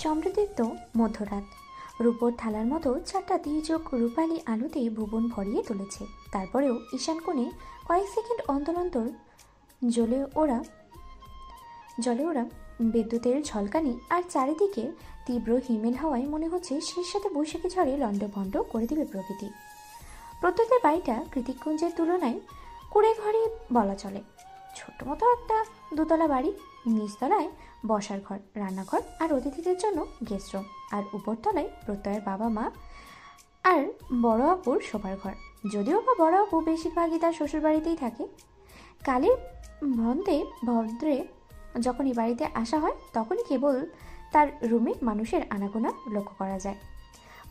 সমৃদ্ধিত মধ্যরাত। রূপোর থালার মতো চারটা তির্যক রূপালী আলোতে ভুবন ভরিয়ে তুলেছে। তারপরেও ঈশান কোণে কয়েক সেকেন্ড অন্তর অন্তর জ্বলে ওরা বিদ্যুতের ঝলকানি, আর চারিদিকে তীব্র হিমেল হাওয়ায় মনে হচ্ছে সেই সাথে বৈশাখী ঝড়ে লণ্ডভণ্ড করে দেবে প্রকৃতি। প্রত্যেকের বাড়িটা কৃতিকুঞ্জের তুলনায় কুড়ে ঘরই বলা চলে। ছোট্ট মতো একটা দোতলা বাড়ি, নিচতলায় বসার ঘর, রান্নাঘর আর অতিথিদের জন্য গেস্ট রুম, আর উপরতলায় প্রত্যয়ের বাবা মা আর বড় আপুর শোবার ঘর। যদিও বা বড় আপু বেশিরভাগই তার শ্বশুর বাড়িতেই থাকে। কালের ভদ্রে যখন এই বাড়িতে আসা হয় তখনই কেবল তার রুমে মানুষের আনাগোনা লক্ষ্য করা যায়।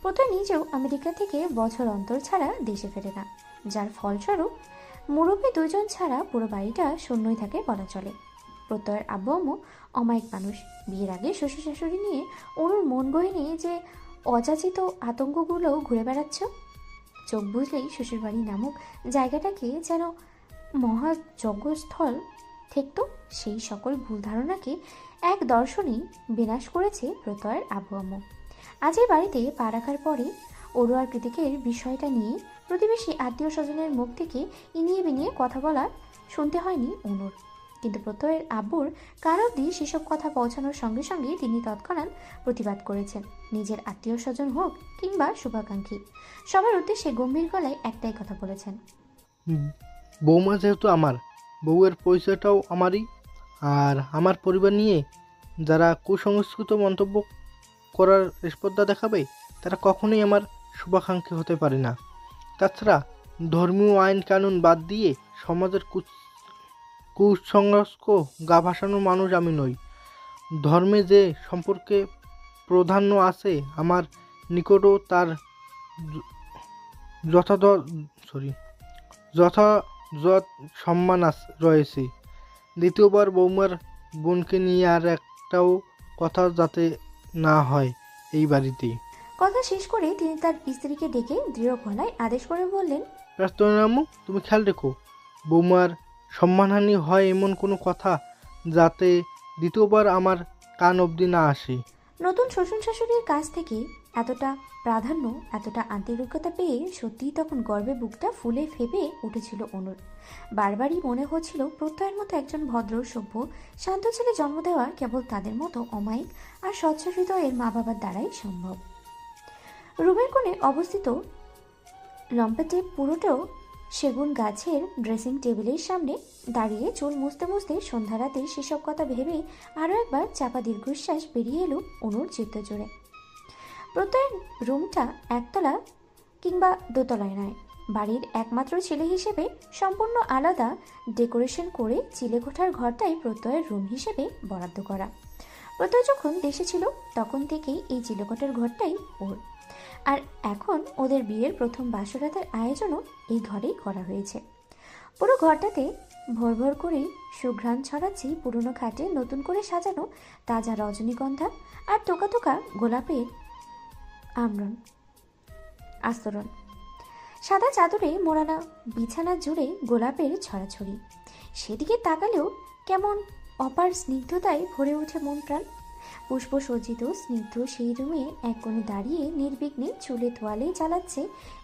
প্রত্যয় নিজেও আমেরিকা থেকে বছর অন্তর ছাড়া দেশে ফেরে না, যার ফলস্বরূপ মুরব্বী দুজন ছাড়া পুরো বাড়িটা শূন্যই থাকে বলা চলে। প্রত্যয়ের আব্বু আম্মু অমায়িক মানুষ। বিয়ের আগে শ্বশুর শাশুড়ি নিয়ে ওর মন বইনি যে অযাচিত আতঙ্কগুলো ঘুরে বেড়াচ্ছ। চোখ বুঝলেই শ্বশুরবাড়ি নামক জায়গাটাকে যেন মহাযজ্ঞস্থল ঠেকত। সেই সকল ভুল ধারণাকে এক দর্শনেই বিনাশ করেছে প্রত্যয়ের আব্বু আম্মু। আজ এই বাড়িতে পা রাখার পরে ওরু আর কৃতিকের বিষয়টা নিয়ে প্রতিবেশী আত্মীয় স্বজনের মুখ থেকে ইনিয়ে বিনিয়ে কথা বলা শুনতে হয়নি অনুর। কিন্তু প্রত্যয়ের আব্বুর কার অবধি সেসব কথা পৌঁছানোর সঙ্গে সঙ্গে তিনি তৎক্ষণাৎ প্রতিবাদ করেছেন। নিজের আত্মীয় স্বজন হোক কিংবা শুভাকাঙ্ক্ষী, সবার উদ্দেশ্যে গম্ভীর গলায় একটাই কথা বলেছেন। বৌমা যেহেতু আমার, বউয়ের পরিচয়টাও আমারই, আর আমার পরিবার নিয়ে যারা কুসংস্কৃত মন্তব্য করার স্পর্ধা দেখাবে তারা কখনোই আমার শুভাকাঙ্ক্ষী হতে পারে না। তাছাড়া ধর্মীয় আইন কানুন বাদ দিয়ে সমাজের কুসংস্কার গা ভাসানো মানুষ আমি নই। ধর্মে যে সম্পর্কে প্রাধান্য আছে আমার নিকটও তার যথাযথ সম্মান রয়েছে। দ্বিতীয়বার বৌমার বোনকে নিয়ে আর একটাও কথা যাতে না হয় এই বাড়িতে। কথা শেষ করে তিনি তার স্ত্রীকে ডেকে দৃঢ় গলায় আদেশ করে বললেন, প্রার্থনামু, তুমি খেয়াল রেখো বৌমার সম্মানহানি হয় এমন কোনো কথা যাতে দ্বিতীয়বার আমার কান অবধি না আসে। নতুন শ্বশুর শাশুড়ির কাছ থেকে এতটা প্রাধান্য, এতটা আন্তরিকতা পেয়ে সত্যিই তখন গর্বে বুকটা ফুলে ফেপে উঠেছিল অনুর। বারবারই মনে হচ্ছিল প্রত্যয়ের মতো একজন ভদ্র, সভ্য, শান্ত ছেলে জন্ম দেওয়া কেবল তাদের মতো অমায়িক আর স্বচ্ছ হৃদয়ের মা বাবার দ্বারাই সম্ভব। রুমের কোণে অবস্থিত লম্পেটে পুরোটাও সেগুন গাছের ড্রেসিং টেবিলের সামনে দাঁড়িয়ে চুল মুছতে মুছতে সন্ধ্যা রাতে সেসব কথা ভেবে আরও একবার চাপা দীর্ঘশ্বাস বেরিয়ে এলো অনুর চিত্ত জুড়ে। প্রত্যেক রুমটা একতলা কিংবা দোতলায় নয়, বাড়ির একমাত্র ছেলে হিসেবে সম্পূর্ণ আলাদা ডেকোরেশন করে চিলেকোঠার ঘরটাই প্রত্যয়ের রুম হিসেবে বরাদ্দ করা। প্রত্যয় যখন দেশে ছিল তখন থেকেই এই চিলেকোঠার ঘরটাই ওর, আর এখন ওদের বিয়ের প্রথম বাসরাতের আয়োজনও এই ঘরেই করা হয়েছে। পুরো ঘরটাতে ভর ভর করে সুঘ্রাণ ছড়াচ্ছে পুরনো খাটে নতুন করে সাজানো তাজা রজনীগন্ধা আর টোকা টোকা গোলাপের আস্তরণ। সাদা চাদরে মোড়ানো বিছানা জুড়ে গোলাপের ছড়াছড়ি। সেদিকে তাকালেও কেমন অপার স্নিগ্ধতায় ভরে ওঠে মন প্রাণ। পুষ্প সজ্জিত স্নিগ্ধ সেই রুমে এক কোণে দাঁড়িয়ে নির্বিঘ্নে চুলে তোয়ালে জ্বালাচ্ছে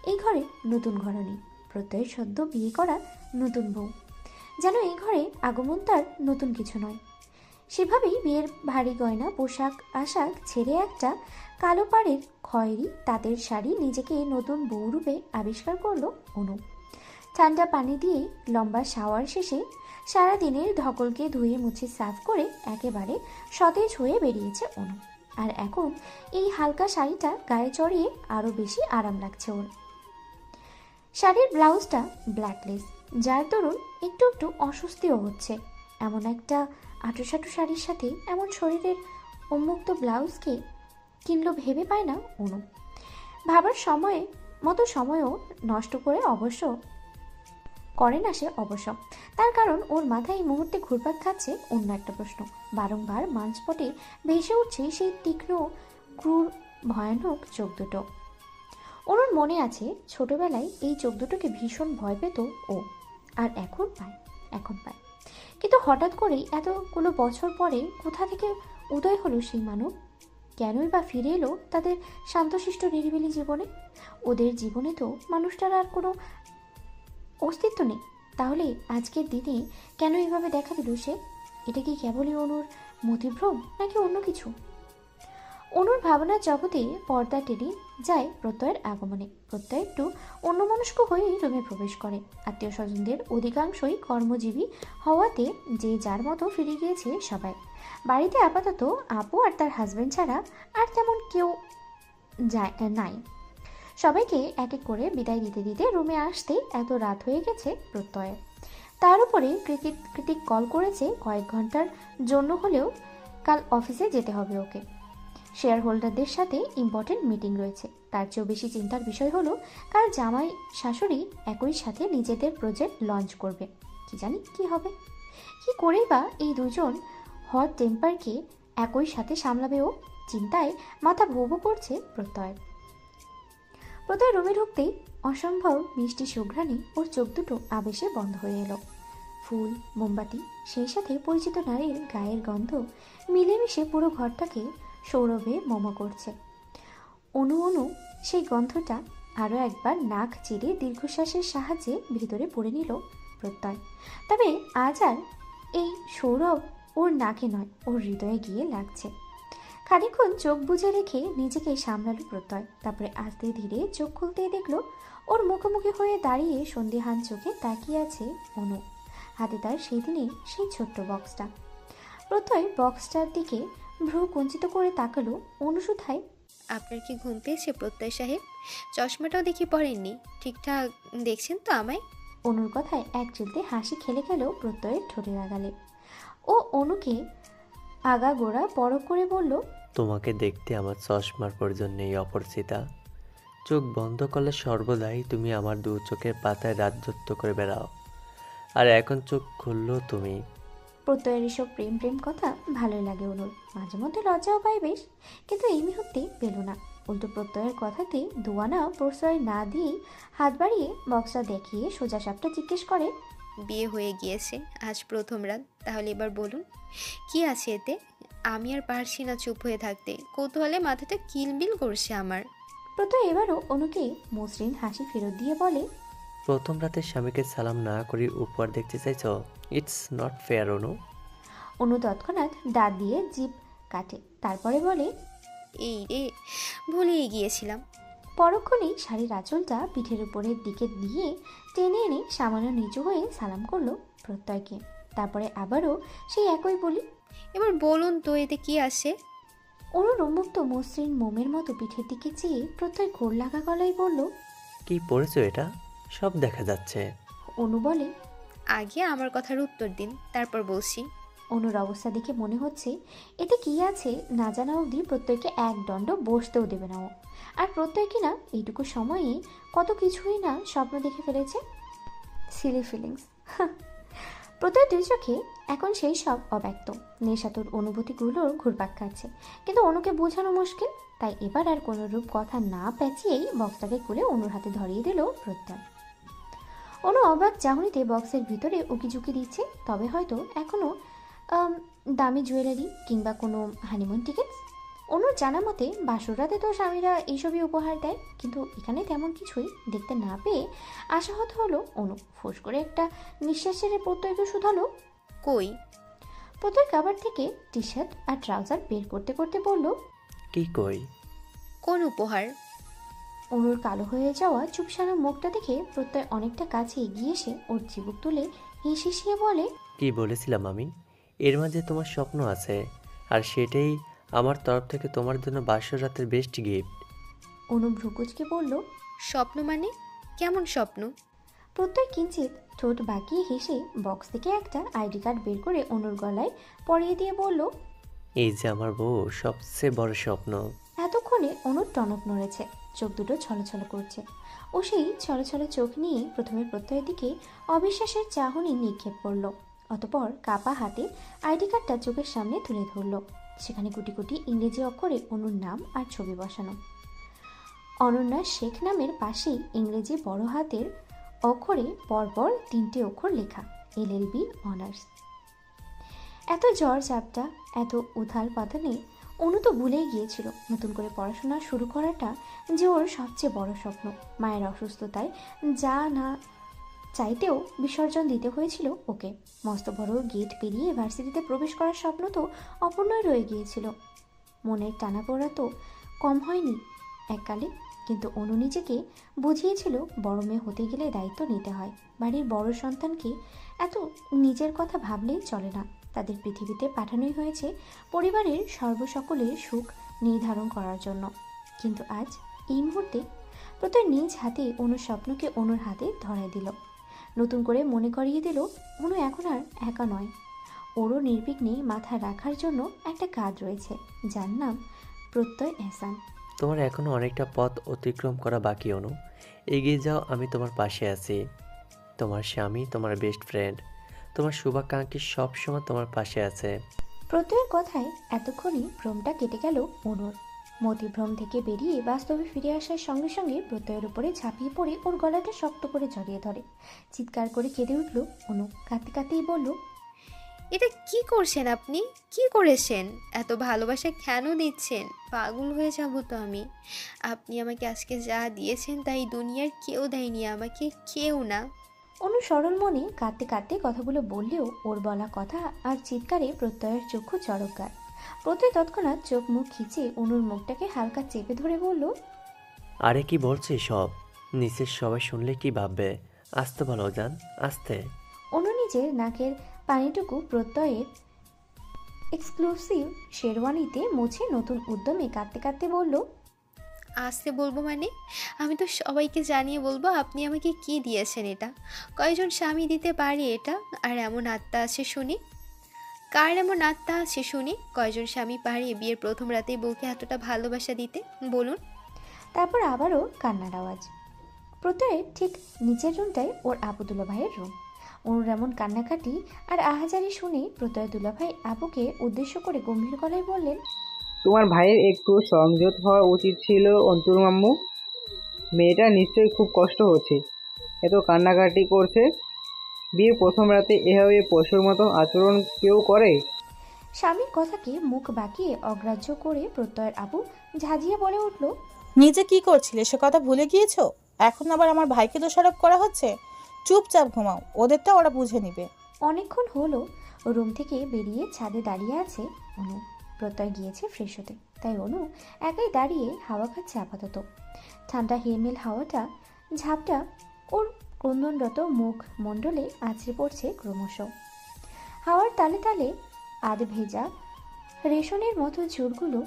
এই ঘরে নতুন ঘরণী, প্রত্যয়ের সদ্য বিয়ে করা নতুন বউ। যেন এই ঘরে আগমন তার নতুন কিছু নয়। সেভাবেই বিয়ের ভারী গয়না পোশাক আশাক ছেড়ে একটা কালো পাড়ের খয়েরি তাঁতের শাড়ি নিজেকে নতুন বউরূপে আবিষ্কার করলো অনু। ঠান্ডা পানি দিয়ে লম্বা শাওয়ার শেষে সারাদিনের ধকলকে ধুয়ে মুছে সাফ করে একেবারে সতেজ হয়ে বেরিয়েছে অনু। আর এখন এই হালকা শাড়িটা গায়ে চড়িয়ে আরও বেশি আরাম লাগছে ওর। শাড়ির ব্লাউজটা ব্ল্যাকলেস, যার দরুন একটু একটু অস্বস্তিও হচ্ছে। এমন একটা আঁটুসাঁটু শাড়ির সাথে এমন শরীরের উন্মুক্ত ব্লাউজকে কিনলো ভেবে পায় না অনু। ভাবার সময়ও নষ্ট করে না সে অবশ্য। তার কারণ ওর মাথায় এই মুহূর্তে ঘুরপাক খাচ্ছে অন্য একটা প্রশ্ন। বারংবার মানস্পটে ভেসে উঠছে সেই তীক্ষ্ণ ক্রূর ভয়ানক চোখ দুটো। ওর মনে আছে ছোটবেলায় এই চোখ দুটোকে ভীষণ ভয় পেত ও, আর এখন পায়। কিন্তু হঠাৎ করেই এতগুলো বছর পরে কোথা থেকে উদয় হলো সেই মানব? কেনই বা ফিরে এলো তাদের শান্তশিষ্ট নিরিবিলি জীবনে? ওদের জীবনে তো মানুষটার আর কোনো অস্তিত্ব নেই। তাহলে আজকের দিনে কেন এভাবে দেখা দিল সে? এটা কি কেবলই অনুর মতিভ্রম নাকি অন্য কিছু? অনুর ভাবনার জগতে পর্দা টেনে যায় প্রত্যয়ের আগমনে। প্রত্যয় একটু অন্যমনস্ক হয়েই রুমে প্রবেশ করে। আত্মীয় স্বজনদের অধিকাংশই কর্মজীবী হওয়াতে যে যার মতো ফিরে গিয়েছে সবাই। বাড়িতে আপাতত আপু আর তার হাজবেন্ড ছাড়া আর তেমন কেউ নাই। সবাইকে এক এক করে বিদায় দিতে দিতে রুমে আসতে এত রাত হয়ে গেছে প্রত্যয়ের। তার উপরে ক্রিটিক কল করেছে কয়েক ঘন্টার জন্য হলেও কাল অফিসে যেতে হবে ওকে। শেয়ার হোল্ডারদের সাথে ইম্পর্টেন্ট মিটিং রয়েছে। তার চেয়েও বেশি চিন্তার বিষয় হলো কাল জামাই শাশুড়ি একই সাথে নিজেদের প্রজেক্ট লঞ্চ করবে। কি জানি কি হবে, কি করেই বা এই দুজন হট টেম্পারকে একই সাথে সামলাবে ও। চিন্তায় মাথা ভো ভো করছে প্রত্যয় রুমে ঢুকতেই অসম্ভব মিষ্টি সুঘ্রাণে ওর চোখ দুটো আবেশে বন্ধ হয়ে এলো। ফুল, মোমবাতি, সেই সাথে পরিচিত নারীর গায়ের গন্ধ মিলেমিশে পুরো ঘরটাকে সৌরভে মম করছে। অনু অনু সেই গন্ধটা আরও একবার নাক চিরে দীর্ঘশ্বাসের সাহায্যে ভিতরে পড়ে নিল প্রত্যয়। তবে আজ আর এই সৌরভ ওর নাকে নয়, ওর হৃদয়ে গিয়ে লাগছে। খানিকক্ষণ চোখ বুজে রেখে নিজেকে সামলালো প্রত্যয়। তারপরে আস্তে ধীরে চোখ খুলতেই দেখলো ওর মুখোমুখি হয়ে দাঁড়িয়ে সন্দেহান চোখে তাকিয়ে আছে অনু। হাতে তার সেই দিনের সেই ছোট্ট বক্সটা। প্রত্যয় বক্সটার দিকে ভ্রু কুঞ্চিত করে তাকালো অনুসুধায়। আপনার কি ঘুম পেয়েছে প্রত্যয় সাহেব? চশমাটাও দেখি পড়েননি, ঠিকঠাক দেখছেন তো আমায়? অনুর কথায় এক চিলতে হাসি খেলে গেল প্রত্যয়ের ঠোঁটের আগালে। ও অনুকে আগাগোড়া পরখ করে বলল, তোমাকে দেখতে আমার চশমার প্রয়োজন নেই অপরিচিতা। চোখ বন্ধ করলে সর্বদাই তুমি আমার দু চোখের পাতায় রাজত্ব করে বেড়াও, আর এখন চোখ খুললো তুমি। প্রত্যয়ের এসব প্রেম প্রেম কথা ভালোই লাগে অনুর। মাঝে মধ্যে লজ্জাও পায় বেশ, কিন্তু এই মুহূর্তে পেল না। উল্টো প্রত্যয়ের কথাতে দুয়ানা প্রশ্রয় না দিয়েই হাত বাড়িয়ে বক্সটা দেখিয়ে সোজা সাপটা জিজ্ঞেস করে, বিয়ে হয়ে গিয়েছে, আজ প্রথম রাত, তাহলে এবার বলুন কি আছে এতে? আমি আর পারছি না চুপ হয়ে থাকতে, কৌতূহলে মাথাটা কিলবিল করছে আমার। প্রত্যয় এবারও অনুকে মসৃণ হাসি ফেরত দিয়ে বলে, প্রথম রাতে স্বামীকে সালাম না করে উপহার দেখতে চাইছ? ইটস নট ফেয়ার অনু। অনু তৎক্ষণাৎ দাঁত দিয়ে জিভ কাটে, তারপরে বলে, এই রে, ভুলেই গিয়েছিলাম। পরক্ষণেই শাড়ির আঁচলটা পিঠের উপরের দিকে দিয়ে টেনে এনে সামান্য নিচু হয়ে সালাম করলো প্রত্যয়কে। তারপরে আবারও সেই একই বলি, এবার বলুন তো এতে কি আছে? অনুর উন্মুক্ত মসৃণ মোমের মতো পিঠের দিকে চেয়ে প্রত্যয় ঘোর লাগা গলায় বলল, কি পড়েছো এটা? সব দেখা যাচ্ছে। অনু বলে, আগে আমার কথার উত্তর দিন, তারপর বলছি। অনুর অবস্থা দেখে মনে হচ্ছে এতে কি আছে না জানা অবধি প্রত্যয়কে এক দণ্ড বসতেও দেবে না ও। আর প্রত্যয় কিনা এইটুকু সময়ে কত কিছুই না স্বপ্ন দেখে ফেলেছে। Silly feelings. প্রত্যয় দুই চোখে এখন সেই সব অব্যক্ত নেশাতুর অনুভূতিগুলোর ঘুরপাক খাচ্ছে, কিন্তু অনুকে বোঝানো মুশকিল। তাই এবার আর কোনো রূপ কথা না প্যাঁচিয়েই বক্সটাকে খুলে অনুর হাতে ধরিয়ে দিল প্রত্যয়। অনু অবাক চাহনিতে বক্সের ভিতরে উকিঝুঁকি দিচ্ছে। তবে হয়তো এখনো দামি জুয়েলারি কিংবা কোনো হানিমুন টিকিটস। অনুর জানা মতে বাসর রাতে তো স্বামীরা এইসবই উপহার দেয়, কিন্তু এখানে তেমন কিছুই দেখতে না পেয়ে আশাহত হলো অনু। ফোঁস করে একটা নিঃশ্বাস ছেড়ে প্রত্যয়কে শুধালো, কই? প্রত্যয় কাবার থেকে টি শার্ট আর ট্রাউজার বের করতে করতে বলল, কি কই? কোন উপহার? অনুর কালো হয়ে যাওয়া চুপসানো মুখটা দেখে প্রত্যয় অনেকটা কাছে এগিয়ে এসে ওর চিবুক তুলে হিসিয়ে বলে, কি বলেছিলাম আমি? এর মাঝে তোমার স্বপ্ন আছে, আর সেটাই আমার তরফ থেকে তোমার জন্য বাসর রাতের বেস্ট গিফট। অনু ভ্রুকুচকে বলল, স্বপ্ন মানে? কেমন স্বপ্ন? প্রত্যয় কিঞ্চিত ঠোঁট বাঁকিয়ে হেসে বক্স থেকে একটা আইডি কার্ড বের করে অনুর গলায় পরিয়ে দিয়ে বলল, এই যে আমার বউ সবচেয়ে বড় স্বপ্ন। এতক্ষণে অনুর টনক নড়েছে, চোখ দুটো ছলছল করছে। ও সেই ছলছল চোখ নিয়ে প্রথমে প্রত্যয়ের দিকে অবিশ্বাসের চাহনি নিক্ষেপ করল, অতপর কাপা হাতে আইডি কার্ডটা চোখের সামনে তুলে ধরল। সেখানে গুটি গুটি ইংরেজি অক্ষরে অনুর নাম আর ছবি বসানো। অনন্যা শেখ নামের পাশেই ইংরেজি বড় হাতের অক্ষরে পরপর 3টে অক্ষর লেখা, LLB অনার্স। এত জ্বর চাপটা, এত উথাল পাতানে অনু তো ভুলেই গিয়েছিল নতুন করে পড়াশোনা শুরু করাটা যে ওর সবচেয়ে বড় স্বপ্ন। মায়ের অসুস্থতায় যা না চাইতেও বিসর্জন দিতে হয়েছিল ওকে। মস্ত বড় গেট পেরিয়ে ভার্সিটিতে প্রবেশ করার স্বপ্ন তো অপূর্ণই রয়ে গিয়েছিল। মনের টানাপোড়া তো কম হয়নি এককালে, কিন্তু অনু নিজেকে বুঝিয়েছিল বড় মেয়ে হতে গেলে দায়িত্ব নিতে হয়। বাড়ির বড় সন্তানকে এত নিজের কথা ভাবলেই চলে না। তাদের পৃথিবীতে পাঠানোই হয়েছে পরিবারের সর্বসকলের সুখ নির্ধারণ করার জন্য। কিন্তু আজ এই মুহূর্তে প্রত্যেক নিজ হাতে অনুর স্বপ্নকে অনুর হাতে ধরায় দিল। নতুন করে মনে করিয়ে দিল অনু এখন আর একা নয়। ওরও নির্বিঘ্নে মাথা রাখার জন্য একটা কাজ রয়েছে, যার নাম প্রত্যয় এহসান। তোমার এখনও অনেকটা পথ অতিক্রম করা বাকি অনু। এগিয়ে যাও, আমি তোমার পাশে আছি। তোমার স্বামী, তোমার বেস্ট ফ্রেন্ড, তোমার শুভাকাঙ্ক্ষী সবসময় তোমার পাশে আছে। প্রত্যয়ের কথায় এতক্ষণে ভ্রমটা কেটে গেল অনুর। মতিভ্রম থেকে বেরিয়ে বাস্তবে ফিরে আসার সঙ্গে সঙ্গে প্রত্যয়ের উপরে ঝাঁপিয়ে পড়ে ওর গলাটা শক্ত করে জড়িয়ে ধরে। চিৎকার করে কেঁদে উঠল অনু। কাঁদতে কাঁদতেই বলল, এটা কি করছেন আপনি? কি করেছেন? এত ভালোবাসা কেন দিচ্ছেন? পাগল হয়ে যাব তো আমি। আপনি আমাকে আজকে যা দিয়েছেন তাই দুনিয়ার কেউ দেয়নি আমাকে, কেউ না। অনু সরল মনে কাঁদতে কাঁদতে কথাগুলো বললেও ওর বলা কথা আর চিৎকারে প্রত্যয়ের চক্ষু চরকার। প্রত্যয় তৎক্ষণাৎ চোখ মুখ খিচে অনুর মুখটাকে হালকা চেপে ধরে বলল, আরে কি বলছে সব? নিচের সবাই শুনলে কি ভাববে? আস্তে বলো জান, আস্তে। অনু নিজের নাকের পানিটুকু প্রত্যয়ের এক্সক্লুসিভ শেরওয়ানিতে মুছে নতুন উদ্যমে কাঁদতে কাঁদতে বলল, আসতে বলবো মানে? আমি তো সবাইকে জানিয়ে বলবো আপনি আমাকে কি দিয়েছেন। এটা কয়জন স্বামী দিতে পারে এটা? আর এমন আত্মা আছে শুনি? কার এমন আত্মা আছে শুনি? কয়জন স্বামী পারে বিয়ের প্রথম রাতেই বউকে এতটা ভালোবাসা দিতে বলুন? তারপর আবারও কান্নার আওয়াজ। প্রত্যয়ের ঠিক নিচের রুমটাই ওর আবু দুলাভাইয়ের রুম। অনুর এমন কান্নাকাটি আর আহাজারি শুনে প্রত্যয় দুলাভাই আবুকে উদ্দেশ্য করে গম্ভীর গলায় বললেন, তোমার ভাইয়ের একটু সংযত হওয়া উচিত ছিল অন্তুর মাম্মু। মেয়েটা নিশ্চয়ই খুব কষ্ট হচ্ছে, এত কান্নাকাটি করছে। বিয়ের প্রথম রাতে এভাবে পশুর মতো আচরণ কেউ করে? স্বামীর কথাকে মুখ বাঁকিয়ে অগ্রাহ্য করে প্রত্যয়ের আবু ঝাঁঝিয়ে বলে উঠল, নিজে কি করছিলে সে কথা ভুলে গিয়েছো? এখন আবার আমার ভাইকে দোষারোপ করা হচ্ছে। চুপচাপ ঘুমাও, ওদেরটা ওরা বুঝে নিবে। অনেকক্ষণ হলো রুম থেকে বেরিয়ে ছাদে দাঁড়িয়ে আছে অনু। প্রত্যয় গিয়েছে ফ্রেশ হতে, তাই অনু একাই দাঁড়িয়ে হাওয়া খাচ্ছে আপাতত। ঠান্ডা হিমেল হাওয়াটা ঝাপটা ওর ক্রন্দনরত মুখ মণ্ডলে আছড়ে পড়ছে ক্রমশ। হাওয়ার তালে তালে আধ ভেজা রেশনের মতো চুলগুলো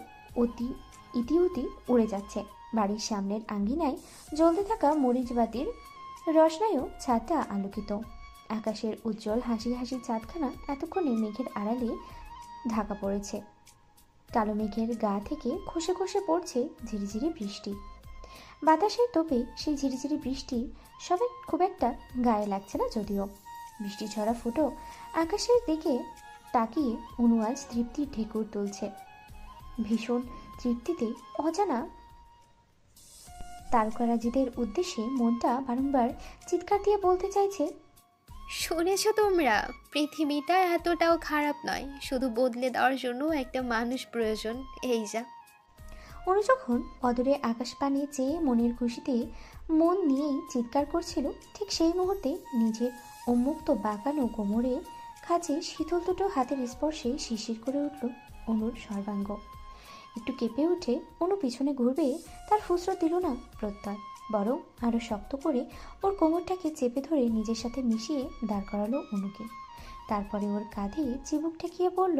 ইতিউতি উড়ে যাচ্ছে। বাড়ির সামনের আঙ্গিনায় জ্বলতে থাকা মরিচবাতির রসনায়ও ছাদটা আলোকিত। আকাশের উজ্জ্বল হাসি হাসি চাঁদখানা এতক্ষণে মেঘের আড়ালে ঢাকা পড়েছে। কালো মেঘের গা থেকে খসে খসে পড়ছে ঝিরিঝিরি বৃষ্টি। বাতাসের তোপে সেই ঝিরিঝিরি বৃষ্টি সবে খুব একটা গায়ে লাগছে না যদিও। বৃষ্টি ঝরা ফুটো আকাশের দিকে তাকিয়ে অনু আজ তৃপ্তির ঢেকুর তুলছে। ভীষণ তৃপ্তিতে অজানা তারকারাজিদের উদ্দেশ্যে মনটা বারংবার চিৎকার দিয়ে বলতে চাইছে, শুনেছ তোমরা? পৃথিবীটা এতটাও খারাপ নয়, শুধু বদলে দেওয়ার জন্য একটা মানুষ প্রয়োজন। এই যা। অনু যখন অদূরে আকাশ পানে চেয়ে মনের খুশিতে মন নিয়েই চিৎকার করছিল, ঠিক সেই মুহূর্তে নিজের উন্মুক্ত বাঁকানো কোমরে কাছে শীতল দুটো হাতের স্পর্শে শিশির করে উঠল অনুর সর্বাঙ্গ। একটু কেঁপে উঠে অনু পিছনে ঘুরবে তার ফুসরত দিল না প্রত্যয়, বরং আরও শক্ত করে ওর কোমরটাকে চেপে ধরে নিজের সাথে মিশিয়ে দাঁড় করালো অনুকে। তারপরে ওর কাঁধে চিবুক ঠেকিয়ে বলল,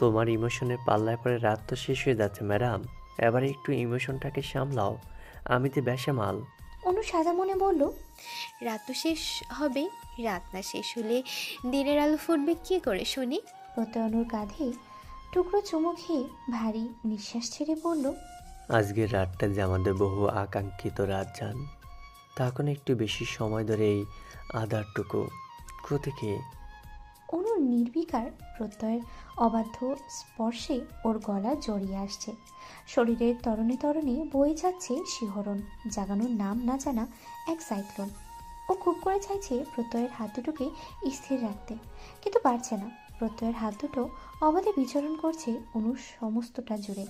তোমার ইমোশনের পাল্লায় পরে রাত তো শেষ হয়ে যাচ্ছে ম্যাডাম, এবার একটু ইমোশনটাকে সামলাও। আমি তো বেসামাল। অনু সাদা মনে বলল, রাত তো শেষ হবে। রাত না শেষ হলে দিনের আলো ফুটবে কি করে শুনি? প্রত্যয় অনুর কাঁধে টুকরো চুমু খেয়ে ভারী নিঃশ্বাস ছেড়ে বলল, আজকের রাতটা যে আমাদের বহু আকাঙ্ক্ষিত রাত জান। তখন একটু বেশি সময় ধরে এই আধারটুকু থেকে অনুর নির্বিকার প্রত্যয়ের অবাধ্য স্পর্শে ওর গলা জড়িয়ে আসছে। শরীরের তরণে তরণে বয়ে যাচ্ছে শিহরণ, জাগানোর নাম না জানা এক সাইক্লোন। ও খুব করে চাইছে প্রত্যয়ের হাত দুটোকে স্থির রাখতে, কিন্তু পারছে না। প্রত্যয়ের হাত দুটো অবাধে বিচরণ করছে অনুর সমস্তটা জুড়ে।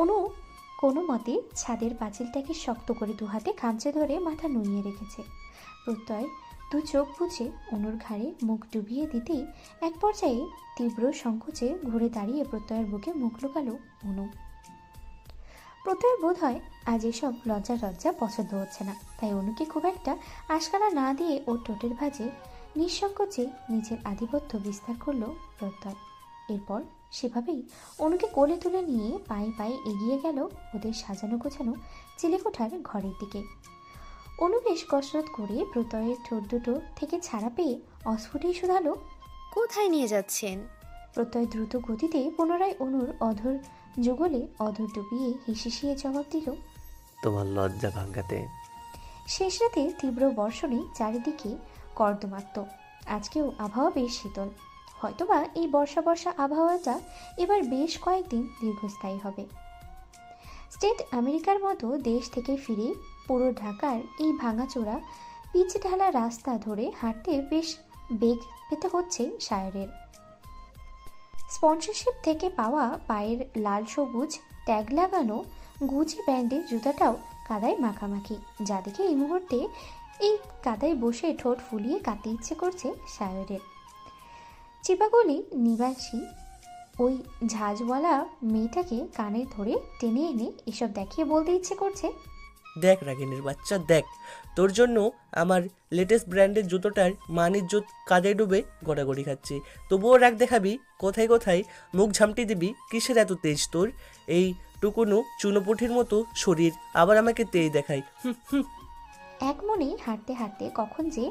অনু কোনো মতে ছাদের পাঁচিলটাকে শক্ত করে দুহাতে খামচে ধরে মাথা নুইয়ে রেখেছে। প্রত্যয় দু চোখ বুজে অনুর ঘাড়ে মুখ ডুবিয়ে দিতেই এক পর্যায়ে তীব্র সংকোচে ঘুরে দাঁড়িয়ে প্রত্যয়ের বুকে মুখ লুকালো অনু। প্রত্যয়ের বোধ হয় আজ এসব লজ্জা পছন্দ হচ্ছে না, তাই অনুকে খুব একটা আশকারা না দিয়ে ওর ঠোঁটের ভাঁজে নিঃসংকোচে নিজের আধিপত্য বিস্তার করলো প্রত্যয়। এরপর সেভাবেই অনুকে কোলে তুলে নিয়ে পায়ে পায়ে এগিয়ে গেল ওদের সাজানো গোছানো চিলেকোঠার ঘরের দিকে। অনু বেশ কসরত করে প্রত্যয়ের ঠোঁট দুটো থেকে ছাড়া পেয়ে অস্ফুটেই শুধালো, কোথায় নিয়ে যাচ্ছেন? প্রত্যয় দ্রুত গতিতে পুনরায় অনুর অধর যুগলে অধর ডুবিয়ে হিসিয়ে জবাব দিল, তোমার লজ্জা ভাঙাতে। শেষ রাতে তীব্র বর্ষণে চারিদিকে কর্দমাক্ত। আজকেও আবহাওয়া বেশ শীতল। হয়তোবা এই বর্ষা আবহাওয়াটা এবার বেশ কয়েকদিন দীর্ঘস্থায়ী হবে। স্টেট আমেরিকার মতো দেশ থেকে ফিরে পুরো ঢাকার এই ভাঙাচোরা পিচ ঢালা রাস্তা ধরে হাঁটতে বেশ বেগ পেতে হচ্ছে সায়রের। স্পন্সরশিপ থেকে পাওয়া পায়ের লাল সবুজ ট্যাগ লাগানো গুচি ব্যান্ডের জুতাটাও কাদায় মাখামাখি, যা দেখে এই মুহূর্তে এই কাদায় বসে ঠোঁট ফুলিয়ে কাঁদতে ইচ্ছে করছে সায়রের। চিপাগলি নিবাসী ওই ঝাঁঝওয়ালা মেয়েটাকে কানে ধরে টেনে এনে এসব দেখিয়ে বলতে ইচ্ছে করছে, দেখ রাগিনীর বাচ্চা, দেখ তোর জন্য আমার লেটেস্ট ব্র্যান্ডের জুতোটার মানিজ্জত কাদে ডুবে গড়াগড়ি খাচ্ছি, তবুও রাগ দেখাবি, কোথায় কোথায় মুখ ঝামটি দিবি, কিসের এত তেজ তোর? এই টুকুনো চুনোপুঠির মতো শরীর আবার আমাকে তেজ দেখাই। এক মনে হাঁটতে হাঁটতে কখন যে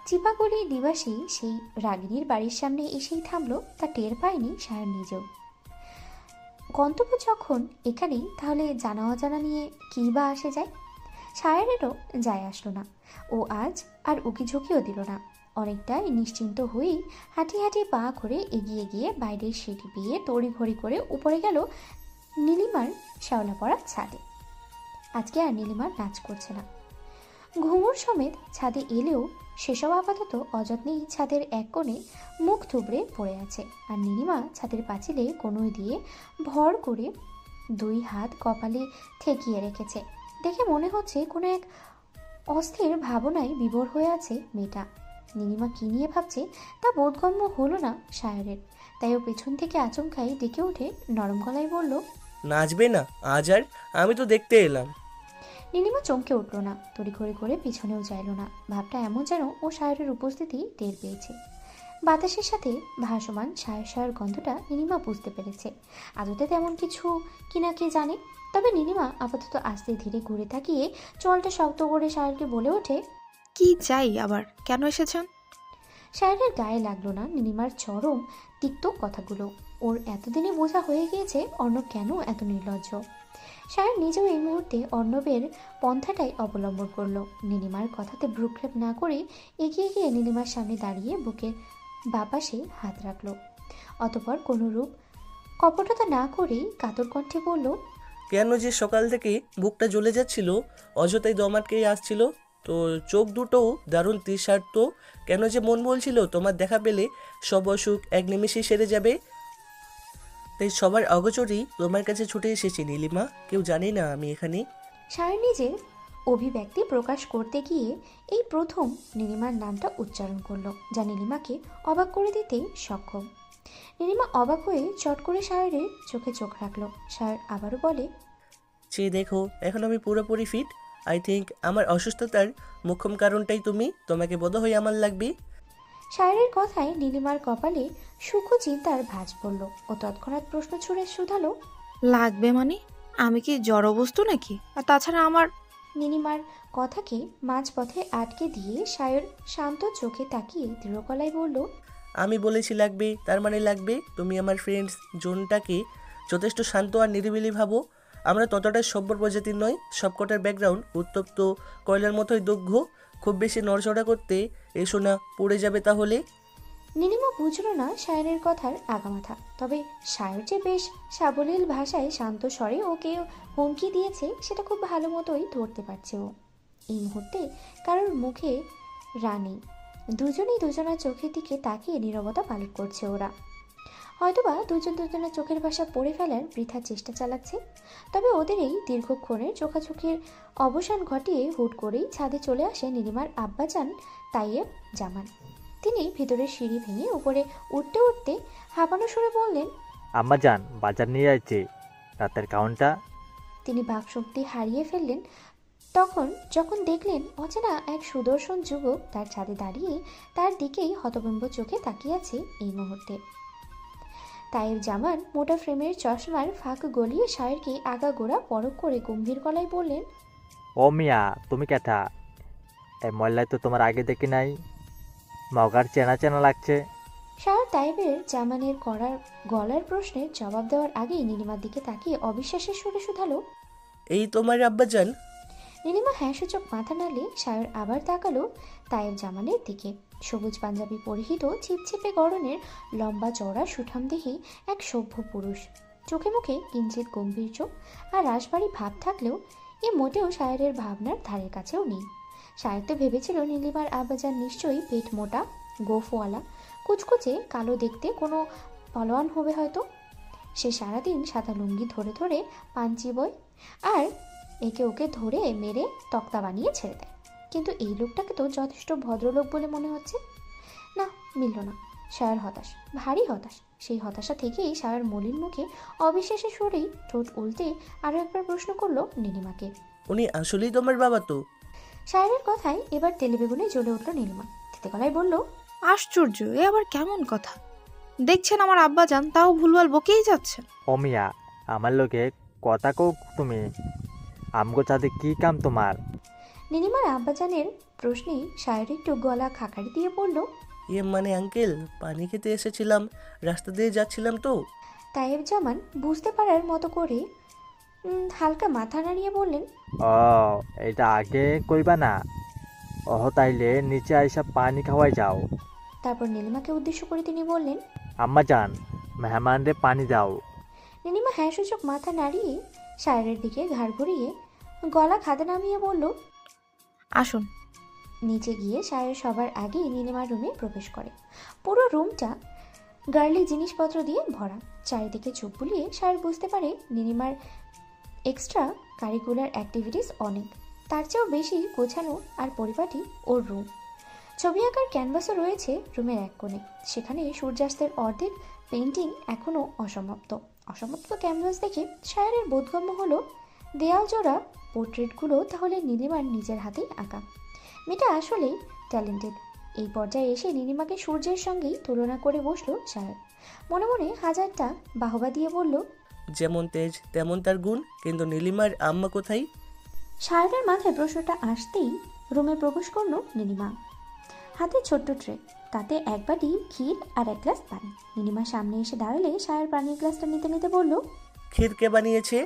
চিপাগলি নিবাসী সেই রাগিনীর বাড়ির সামনে এসেই থামলো তা টের পায়নি সায়র নিজেও। গন্তব্য যখন এখানেই, তাহলে জানা অজানা নিয়ে কী বা আসে যায়? সায়রেরও যায় আসলো না। ও আজ আর উকিঝুঁকিও দিল না। অনেকটাই নিশ্চিন্ত হয়েই হাঁটি পা করে এগিয়ে গিয়ে বাইরের সিঁড়ি বিয়ে তড়িঘড়ি করে উপরে গেল নীলিমার শ্যাওলা পড়া ছাদে। আজকে আর নীলিমার নাচ করছে না। ঘুঙুর সমেত ছাদে এলেও সেসব আপাতত অযত্নেই ছাদের এক কোণে মুখ থুবড়ে পড়ে আছে। আর নীলিমা ছাদের পাঁচিলে কনুই দিয়ে ভর করে দুই হাত কপালে ঠেকিয়ে রেখেছে। দেখে মনে হচ্ছে কোনো এক অস্থির ভাবনায় বিভোর হয়ে আছে মেয়েটা। নীলিমা কী নিয়ে ভাবছে তা বোধগম্য হলো না সায়রের, তাই ও পেছন থেকে আচমকাই ডেকে উঠে নরম গলায় বলল, নাচবে না আজ আর? আমি তো দেখতে এলাম। নীলিমা চমকে উঠল না, তড়িঘড়ি করে পিছনেও চাইল না। ভাবটা এমন যেন ও সায়রের উপস্থিতি টের পেয়েছে। বাতাসের সাথে ভাসমান সায়র গন্ধটা নীলিমা বুঝতে পেরেছে। আদতে তেমন কিছু কিনা কে জানে, তবে নীলিমা আপাতত আস্তে ধীরে ঘুরে তাকিয়ে চলটা শক্ত করে সায়রকে বলে ওঠে, কি চাই আবার? কেন এসেছেন? সায়রের গায়ে লাগলো না নীলিমার চরম তিক্ত কথাগুলো। ওর এতদিনে বোঝা হয়ে গিয়েছে অর্ণব কেন এত নির্লজ্জ। সায়র নিজেও এই মুহূর্তে অর্ণবের পন্থাটাই অবলম্বন করলো। নীলিমার কথাতে ভ্রুক্ষেপ না করে এগিয়ে গিয়ে নীলিমার সামনে দাঁড়িয়ে বুকের বাপাশে হাত রাখলো। অতঃপর কোনো রূপ কপটতা না করেই কাতর কণ্ঠে বলল, কেন যে সকাল থেকে বুকটা জ্বলে যাচ্ছিল, অযথাই দম আটকেই আসছিল, তো চোখ দুটোও দারুণ তৃষার্ত। কেন যে মন বলছিল তোমার দেখা পেলে সব অসুখ এক নিমেষেই সেরে যাবে, তাই সবার অগোচরেই তোমার কাছে ছুটে এসেছি নীলিমা। কেউ জানে না আমি এখানে। সায়র নিজের অভিব্যক্তি প্রকাশ করতে গিয়ে এই প্রথম নীলিমার নামটা উচ্চারণ করলো, যা নীলিমাকে অবাক করে দিতে সক্ষম। নীলিমা অবাক হয়ে চট করে সায়রের চোখে চোখ রাখলো। সায়র আবারও বলে, চেয়ে দেখো, এখন আমি পুরোপুরি ফিট। আই থিঙ্ক আমার অসুস্থতার মুখ্যম কারণটাই তুমি, তোমাকে বোধহয় আমার লাগবে। সায়রের কথায় নীলিমার কপালে সূক্ষ্ম চিন্তার ভাঁজ পড়ল। ও তৎক্ষণাৎ প্রশ্ন ছুড়ে শুধালো, লাগবে মানে? আমি কি জড়বস্তু নাকি? আর তাছাড়া আমার... নীলিমার কথাকে মাঝপথে আটকে দিয়ে সায়র শান্ত চোখে তাকিয়ে দৃঢ় গলায় বলল, আমি বলেছি লাগবে, তার মানে লাগবে। তুমি আমার ফ্রেন্ডস জোনটাকে যথেষ্ট শান্ত আর নিরিবিলি ভাবো। আমরা ততটা সভ্য প্রজাতির নয়। সবকটার ব্যাকগ্রাউন্ড উত্তপ্ত কয়লার মতোই দগ্ধ। খুব বেশি নড়চড়া করতে এসো না, পড়ে যাবে তাহলে। নীলিমা বুঝল না সায়রের কথার আগামাথা। তবে সায়র যে বেশ সাবলীল ভাষায় শান্ত স্বরে ওকে হুমকি দিয়েছে সেটা খুব ভালো মতোই ধরতে পারছে ও। এই মুহূর্তে কারোর মুখে রানী দুজনেই দুজনের চোখের দিকে তাকিয়ে নীরবতা পালন করছে ওরা। হয়তোবা দুজন দুজনের চোখের ভাষা পড়ে ফেলার বৃথা চেষ্টা চালাচ্ছে। তবে ওদের এই দীর্ঘক্ষণের চোখাচোখির অবসান ঘটিয়ে হুট করেই ছাদে চলে আসে নীলিমার আব্বাজান তাইয়েব জামান। তিনি ভিতরের সিঁড়ি ভেঙে উপরে উঠতে উঠতে হাঁপানো সুরে বললেন, আম্মা যান, বাজার নিয়ে যাচ্ছি, রাতের কাউন্টটা। তিনি বাকশক্তি হারিয়ে ফেললেন যখন দেখলেন অচেনা এক সুদর্শন যুবক তার ছাদে দাঁড়িয়ে তার দিকেই হতভম্ব চোখে তাকিয়ে আছে এই মুহূর্তে। তাইয়েব জামান মোটা ফ্রেমের চশমার ফাঁক গলিয়ে শায়েরকে আগাগোড়া পরখ করে গম্ভীর গলায় বললেন, ও মিয়া, তুমি কেথা? এই মহল্লায় তো তোমার আগে দেখি নাই, মগার চেনা চেনা লাগছে। শায়ের তাইয়েবের জামানের গলার প্রশ্নের জবাব দেওয়ার আগেই নীলিমার দিকে তাকিয়ে অবিশ্বাসের সুরে শুধালো, এই তোমার আব্বাজান? নীলিমা হ্যাঁ সূচক মাথা নাড়লে শায়ের আবার তাকালো তাইয়েব জামানের দিকে। সবুজ পাঞ্জাবি পরিহিত ছিপছিপে গড়নের লম্বা চওড়া সুঠাম দেহি এক সভ্য পুরুষ। চোখে মুখে কিঞ্চিত গম্ভীর্য আর রাশবাড়ি ভাব থাকলেও এ মোটেও শায়েরের ভাবনার ধারের কাছেও নেই। শায়ের তো ভেবেছিল নীলিমার আব্বাজান নিশ্চয়ই পেট মোটা, গোফওয়ালা, কুচকুচে, কালো দেখতে কোনো পলোয়ান হবে হয়তো। সে সারাদিন সাদা লুঙ্গি ধরে ধরে পাঞ্চি বয় আর একে ওকে ধরে মেরে তক্তা বানিয়ে ছেড়ে দেয়। কিন্তু এই লোকটাকে তো যথেষ্ট ভদ্রলোক বলে মনে হচ্ছে না। মিলল না। শায়ের হতাশ, ভারী হতাশ। সেই হতাশা থেকেই শায়ের মলিন মুখে অবিশ্বাসের সুরেই ঠোঁট উল্টে আরও একবার প্রশ্ন করলো নীলিমাকে, উনি আসলেই তোমার বাবা তো? শায়ের কথায় এবার তেলেবেগুনে জ্বলে উঠল নীলিমা। তেতে গলায় বলল, আশ্চর্য, এ আবার কেমন কথা? দেখছেন আমার আব্বা যান, তাও ভুলভাল বকেই যাচ্ছেন। ও মিয়া, আমার লোকে কথা কও তুমি, আমগো চাঁদে কি কাম তোমার? নীলিমার আব্বাজানের প্রশ্নেই শায়ের একটু গলা খাকারি দিয়ে বলল, মানে আঙ্কেল, পানি খেতে এসেছিলাম, রাস্তা দিয়ে যাচ্ছিলাম তো। তাইয়েব জামান বুঝতে পারার মতো করে হালকা মাথা নাড়িয়ে বললেন, ও, এটা আগে কইবা না? ওহ, তাইলে নিচে আইসা পানি খাওয়াই যাও। তারপর নীলিমাকে উদ্দেশ্য করে তিনি বললেন, আম্মা যান, মেহমানরে পানি দাও। নীলিমা হ্যাঁ সূচক মাথা নাড়িয়ে শায়ের দিকে ঘাড় ঘুরিয়ে গলা খাদে নামিয়ে বলল, আসুন। নিচে গিয়ে শায়ের সবার আগেই নীলিমার রুমে প্রবেশ করে। পুরো রুমটা গার্লি জিনিসপত্র দিয়ে ভরা। চারিদিকে চোখ বুলিয়ে শায়ের বুঝতে পারে নীলিমার এক্সট্রা কারিকুলার অ্যাক্টিভিটিস অনেক। তার চেয়েও বেশি গোছানো আর পরিপাটি ওর রুম। ছবি আঁকার ক্যানভাসও রয়েছে রুমের এক কোণে। সেখানে সূর্যাস্তের অর্ধেক পেন্টিং এখনও অসমাপ্ত ক্যানভাস দেখে শায়ের বোধগম্য হলো দেয়াল জোড়া পোর্ট্রেটগুলো তাহলে নীলিমার নিজের হাতেই আঁকা। মেয়েটা আসলেই ট্যালেন্টেড। এই পর্যায়ে এসে নীলিমাকে সূর্যের সঙ্গেই তুলনা করে বসলো শায়ের। মনে মনে হাজারটা বাহবা দিয়ে বলল, যেমন তেজ তেমন তার গুণ, কিন্তু নীলিমার আম্মা কোথায়? শায়ের মাথায় প্রশ্নটা আসতেই রুমে প্রবেশ করলো নীলিমা। হাতে ছোট্ট ট্রে, তাতে এক বাটি ক্ষীর আর এক গ্লাস পানি। নীলিমার সামনে এসে দাঁড়ালে শায়ের পানির গ্লাসটা নিতে নিতে বলল, ক্ষীর কে বানিয়েছে?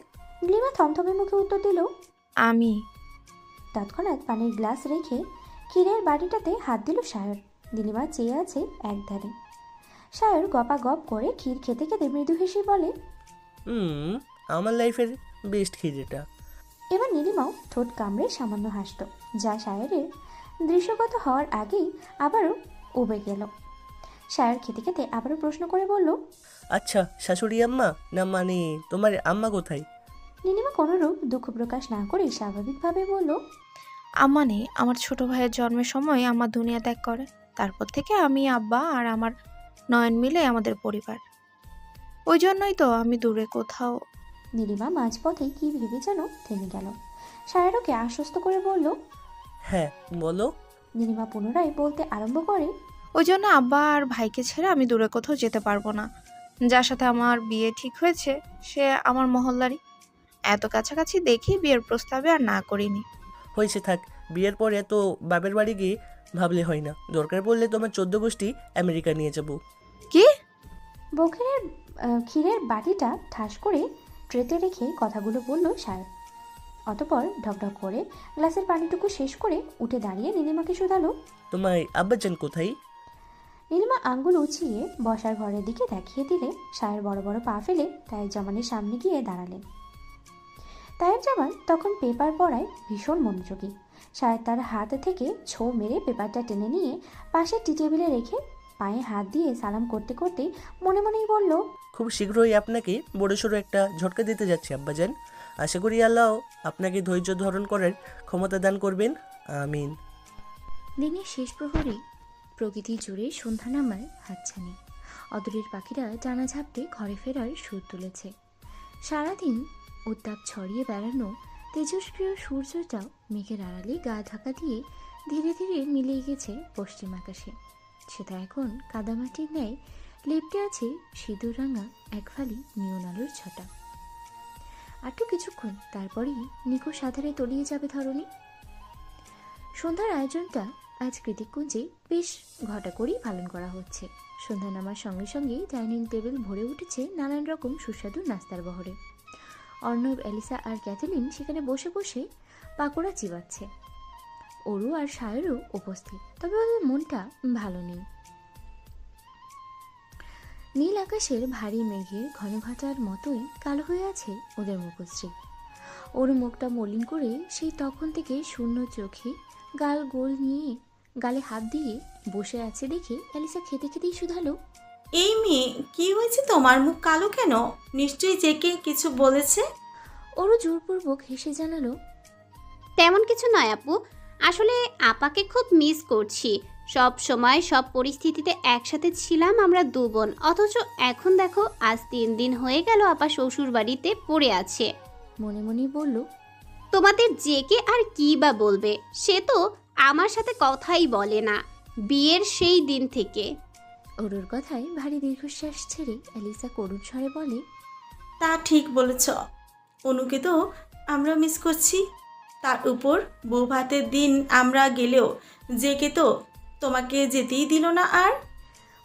নীলিমা থমথমে মুখে উত্তর দিল, আমি। তৎক্ষণাৎ পানির গ্লাস রেখে ক্ষীরের বাটিটাতে হাত দিল শায়ের। নীলিমা চেয়ে আছে এক ধারে। শায়ের গপা গপ করে ক্ষীর খেতে খেতে মৃদু হেসে বলে, আমার লাইফের বেস্ট ক্ষীর এটা। এবার নীলিমাও ঠোঁট কামড়ে সামান্য হাসত, যা শায়েরের দৃশ্যগত হওয়ার আগেই আবারও উবে গেল। শায়ের খেতে খেতে আবারও প্রশ্ন করে বলল, আচ্ছা, শাশুড়ি আম্মা না মানে তোমার আম্মা কোথায়? নীলিমা কোনোরূপ দুঃখ প্রকাশ না করে স্বাভাবিকভাবে বলল, আম্মা নেই। আমার ছোট ভাইয়ের জন্মের সময় আম্মা দুনিয়া ত্যাগ করে। তারপর থেকে আমি, আব্বা আর আমার নয়ন মিলে আমাদের পরিবার। ওই জন্যই তো আমি দূরে কোথাও। নীলিমা মাঝপথে কি ভেবে যেন থেমে গেল। শায়ের ওকে আশ্বস্ত করে বলল, হ্যাঁ বলো। নীলিমা পুনরায় বলতে আরম্ভ করে, ওই জন্য আব্বা আর ভাইকে ছেড়ে আমি দূরে কোথাও যেতে পারবো না। যার সাথে আমার বিয়ে ঠিক হয়েছে সে আমার মহল্লারই। এত কাছাকাছি দেখি বিয়ের প্রস্তাবে আর না করিনি। হয়েছে, থাক। বিয়ের পর এত বাপের বাড়ি গিয়ে ভাবলে হয় না। দরকার পড়লে তোমার 14 গোষ্ঠী আমেরিকা নিয়ে যাব। কি? বখেরের ক্ষীরের বাটিটা ঠাস করে ট্রেতে রেখে কথাগুলো বলল শায়ের। অতপর ঢকঢক করে গ্লাসের পানিটুকু শেষ করে উঠে দাঁড়িয়ে নীলিমাকে শুধালো, তোমার আব্বাজান কোথায়? নীলিমা আঙ্গুল উঁচিয়ে বসার ঘরের দিকে দেখিয়ে দিলে শায়ের বড় বড় পা ফেলে তায়েব জামানের সামনে গিয়ে দাঁড়ালেন। তায়েব জামান তখন পেপার পড়ায় ভীষণ মনোযোগী। সায়র তার হাত থেকে ছো মেরে পেপারটা টেনে নিয়ে পাশে টি টেবিলে রেখে পায়ে হাত দিয়ে সালাম করতে করতে মনে মনেই বলল, খুব শীঘ্রই আপনাকে বড়সড় একটা ঝটকা দিতে যাচ্ছি আব্বাজান। আশা করি আল্লাহ আপনাকে ধৈর্য ধারণ করার ক্ষমতা দান করবেন, আমিন। দিনের শেষ প্রহরে প্রকৃতি জুড়ে সন্ধ্যা নামার হাতছানি। অদূরের পাখিরা ডানা ঝাপটে ঘরে ফেরার সুর তুলেছে। সারাদিন উত্তাপ ছড়িয়ে বেড়ানো তেজস্ক্রিয় সূর্যটা মেঘের আড়ালে গা ঢাকা দিয়ে ধীরে ধীরে মিলিয়ে গেছে পশ্চিম আকাশে। সেটা এখন কাদামাটির ন্যায় লেপ্টে আছে সিঁদুর রাঙা এক ফালি নিয়ন আলোর ছটা। আর তো কিছুক্ষণ, তারপরেই নিখোঁজ আধারে তলিয়ে যাবে ধরণী। সন্ধ্যার আয়োজনটা আজ কৃতিকুঞ্জে বেশ ঘটা করেই পালন করা হচ্ছে। সন্ধ্যা নামার সঙ্গে সঙ্গেই ডাইনিং টেবিল ভরে উঠেছে নানান রকম সুস্বাদু নাস্তার বহরে। অর্ণব, এলিসা আর ক্যাথলিন সেখানে বসে বসে পাকোড়া চিবাচ্ছে। অরু আর সায়রও উপস্থিত, তবে ওদের মনটা ভালো নেই। নীল আকাশের ভারী মেঘের ঘন ঘটার মতোই কালো হয়ে আছে ওদের মুখশ্রী। ওর মুখটা মলিন করে সেই তখন থেকে শূন্য চোখে গাল গোল নিয়ে গালে হাত দিয়ে বসে আছে দেখে এলিসা খেতে খেতেই শুধালো, এই মেয়ে, কি হয়েছে তোমার? মুখ কালো কেন? নিশ্চয়ই জেকে কিছু বলেছে। ওরও জোরপূর্বক হেসে জানালো, তেমন কিছু নয় আপু, আসলে আপাকে খুব মিস করছি। সব সময় সব পরিস্থিতিতে একসাথে ছিলাম আমরা দু বোন, অথচ এখন দেখো আজ 3 দিন হয়ে গেল আপা শ্বশুর বাড়িতে পড়ে আছে। মনে মনে বলল, তোমাদের জেকে আর কি বা বলবে, সে তো আমার সাথে কথাই বলে না বিয়ের সেই দিন থেকে। ওরুর কথায় ভারী দীর্ঘশ্বাস ছেড়ে এলিসা করুণ স্বরে বলে, তা ঠিক বলেছ, অনুকে তো আমরা মিস করছি। তার উপর বউ ভাতের দিন আমরা গেলেও জেকে তো তোমাকে যেতেই দিল না। আর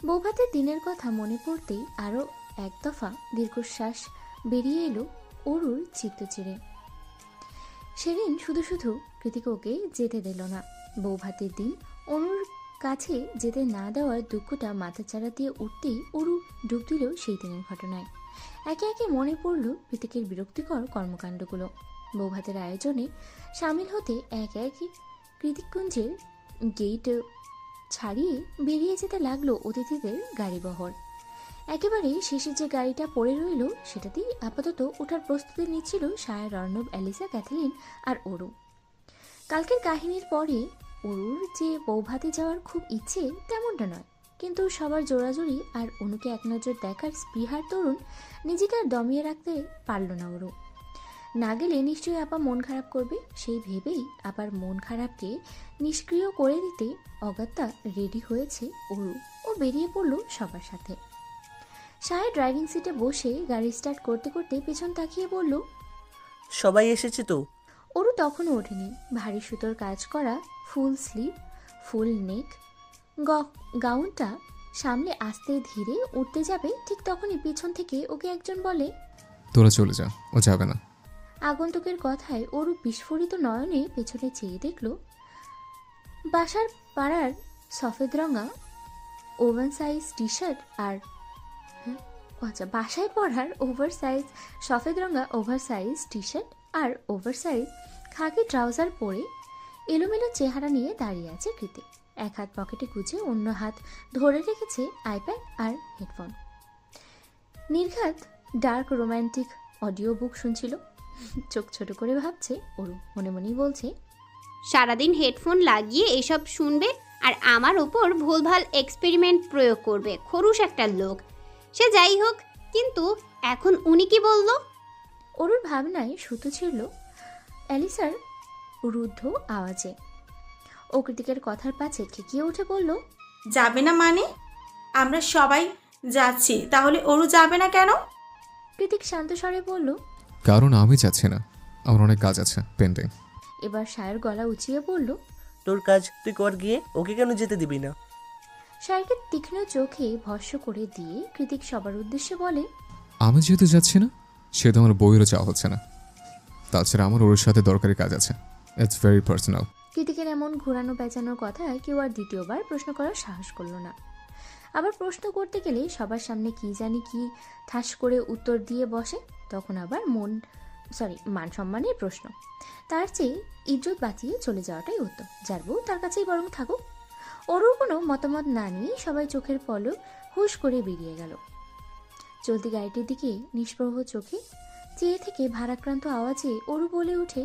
বৌভাতের দিনের কথা মনে পড়তেই আরও এক দফা দীর্ঘশ্বাস বেরিয়ে এলো অরুর চিত্ত চিরে। সেদিন শুধু শুধু কৃতিককে যেতে দিল না। বৌভাতের দিন অরুর কাছে যেতে না দেওয়ার দুঃখটা মাথাচাড়া দিয়ে উঠতেই অরু ডুব দিল সেই দিনের ঘটনায়। একে একে মনে পড়ল কৃতিকের বিরক্তিকর কর্মকাণ্ডগুলো। বৌভাতের আয়োজনে সামিল হতে এক এক কৃতিককুঞ্জের গেট ছাড়িয়ে বেরিয়ে যেতে লাগলো অতিথিদের গাড়িবহর। একেবারে শেষে যে গাড়িটা পড়ে রইল সেটাতেই আপাতত ওঠার প্রস্তুতি নিচ্ছিল সায়র, অর্ণব, এলিসা, ক্যাথলিন আর অরু। কালকের কাহিনীর পরে অরুর যে বৌভাতে যাওয়ার খুব ইচ্ছে তেমনটা নয়, কিন্তু সবার জোরাজোরি আর অনুকে এক নজর দেখার স্পৃহার তরুণ নিজেকে আর দমিয়ে রাখতে পারল না অরু। না গেলে নিশ্চয়ই আপা মন খারাপ করবে, সেই ভেবেই আবার মন খারাপকে নিষ্ক্রিয় করে দিতে অগত্যা রেডি হয়েছে অরু ও বেরিয়ে পড়ল সবার সাথে। সায়র ড্রাইভিং সিটে বসে গাড়ি স্টার্ট করতে করতে পেছন তাকিয়ে বলল, সবাই এসেছে তো? অরু তখনও ওঠেনি। ভারী সুতোর কাজ করা ফুল স্লিভ, ফুল নেক গাউনটা সামলে আস্তে ধীরে উঠতে যাবে, ঠিক তখনই পিছন থেকে ওকে একজন বলে, তোরা চলে যা, ও যাবে না। আগন্তুকের কথায় ওরু বিস্ফোরিত নয়নে পেছনে চেয়ে দেখল বাসার পাড়ার সফেদ রঙা ওভার সাইজ টি শার্ট আর বাসায় পড়ার ওভার সাইজ সফেদ রঙা ওভার সাইজ টি শার্ট আর ওভার সাইজ খাকি ট্রাউজার পরে এলোমেলো চেহারা নিয়ে দাঁড়িয়ে আছে কৃতিক। এক হাত পকেটে গুজে অন্য হাত ধরে রেখেছে আইপ্যাড আর হেডফোন। নির্ঘাত ডার্ক রোম্যান্টিক অডিও বুক শুনছিল। চোখ ছোট করে ভাবছে অরু, মনে মনেই বলছে, সারাদিন হেডফোন লাগিয়ে এসব শুনবে আর আমার ওপর ভুলভাল এক্সপেরিমেন্ট প্রয়োগ করবে, খরুশ একটা লোক। সে যাই হোক, কিন্তু এখন উনি কি বলল? অরুর ভাবনায় সুতো ছিল এলিসার রুদ্ধ আওয়াজে। ও কৃতিকের কথার পাছে খেকিয়ে উঠে বলল, যাবে না মানে? আমরা সবাই যাচ্ছি, তাহলে অরু যাবে না কেন? কৃতিক শান্ত স্বরে বলল, কারণ আমি যাচ্ছি না, আমার অনেক কাজ আছে পেন্ডিং। এবার সায়র গলা উঁচিয়ে বলল, তোর কাজ তুই কর গিয়ে, ওকে কেন যেতে দিবি না? সায়রকে তীক্ষ্ণ চোখে ভস্য করে দিয়ে কৃতিক সবার উদ্দেশ্যে বলে, আমি যেহেতু যাচ্ছি না, সেহেতু আমার বইয়েরও চাওয়া হচ্ছে না। তাছাড়া আমার ওর সাথে দরকারি কাজ আছে, ইটস ভেরি পার্সোনাল। কৃতিকের এমন ঘোরানো পেঁচানোর কথায় কেউ আর দ্বিতীয়বার প্রশ্ন করার সাহস করল না। আবার প্রশ্ন করতে গেলে সবার সামনে কি জানি কি ঠাস করে উত্তর দিয়ে বসে, তখন আবার মন মান সম্মানের প্রশ্ন। তার চেয়ে ইজ্জত বাঁচিয়ে চলে যাওয়াটাই উত্তম। যার বউ তার কাছেই বরং থাকুক। অরুর কোনো মতামত না নিয়ে সবাই চোখের পলক হুশ করে বেরিয়ে গেল। চলতি গাড়িটির দিকে নিষ্প্রভ চোখে চেয়ে থেকে ভারাক্রান্ত আওয়াজে অরু বলে ওঠে,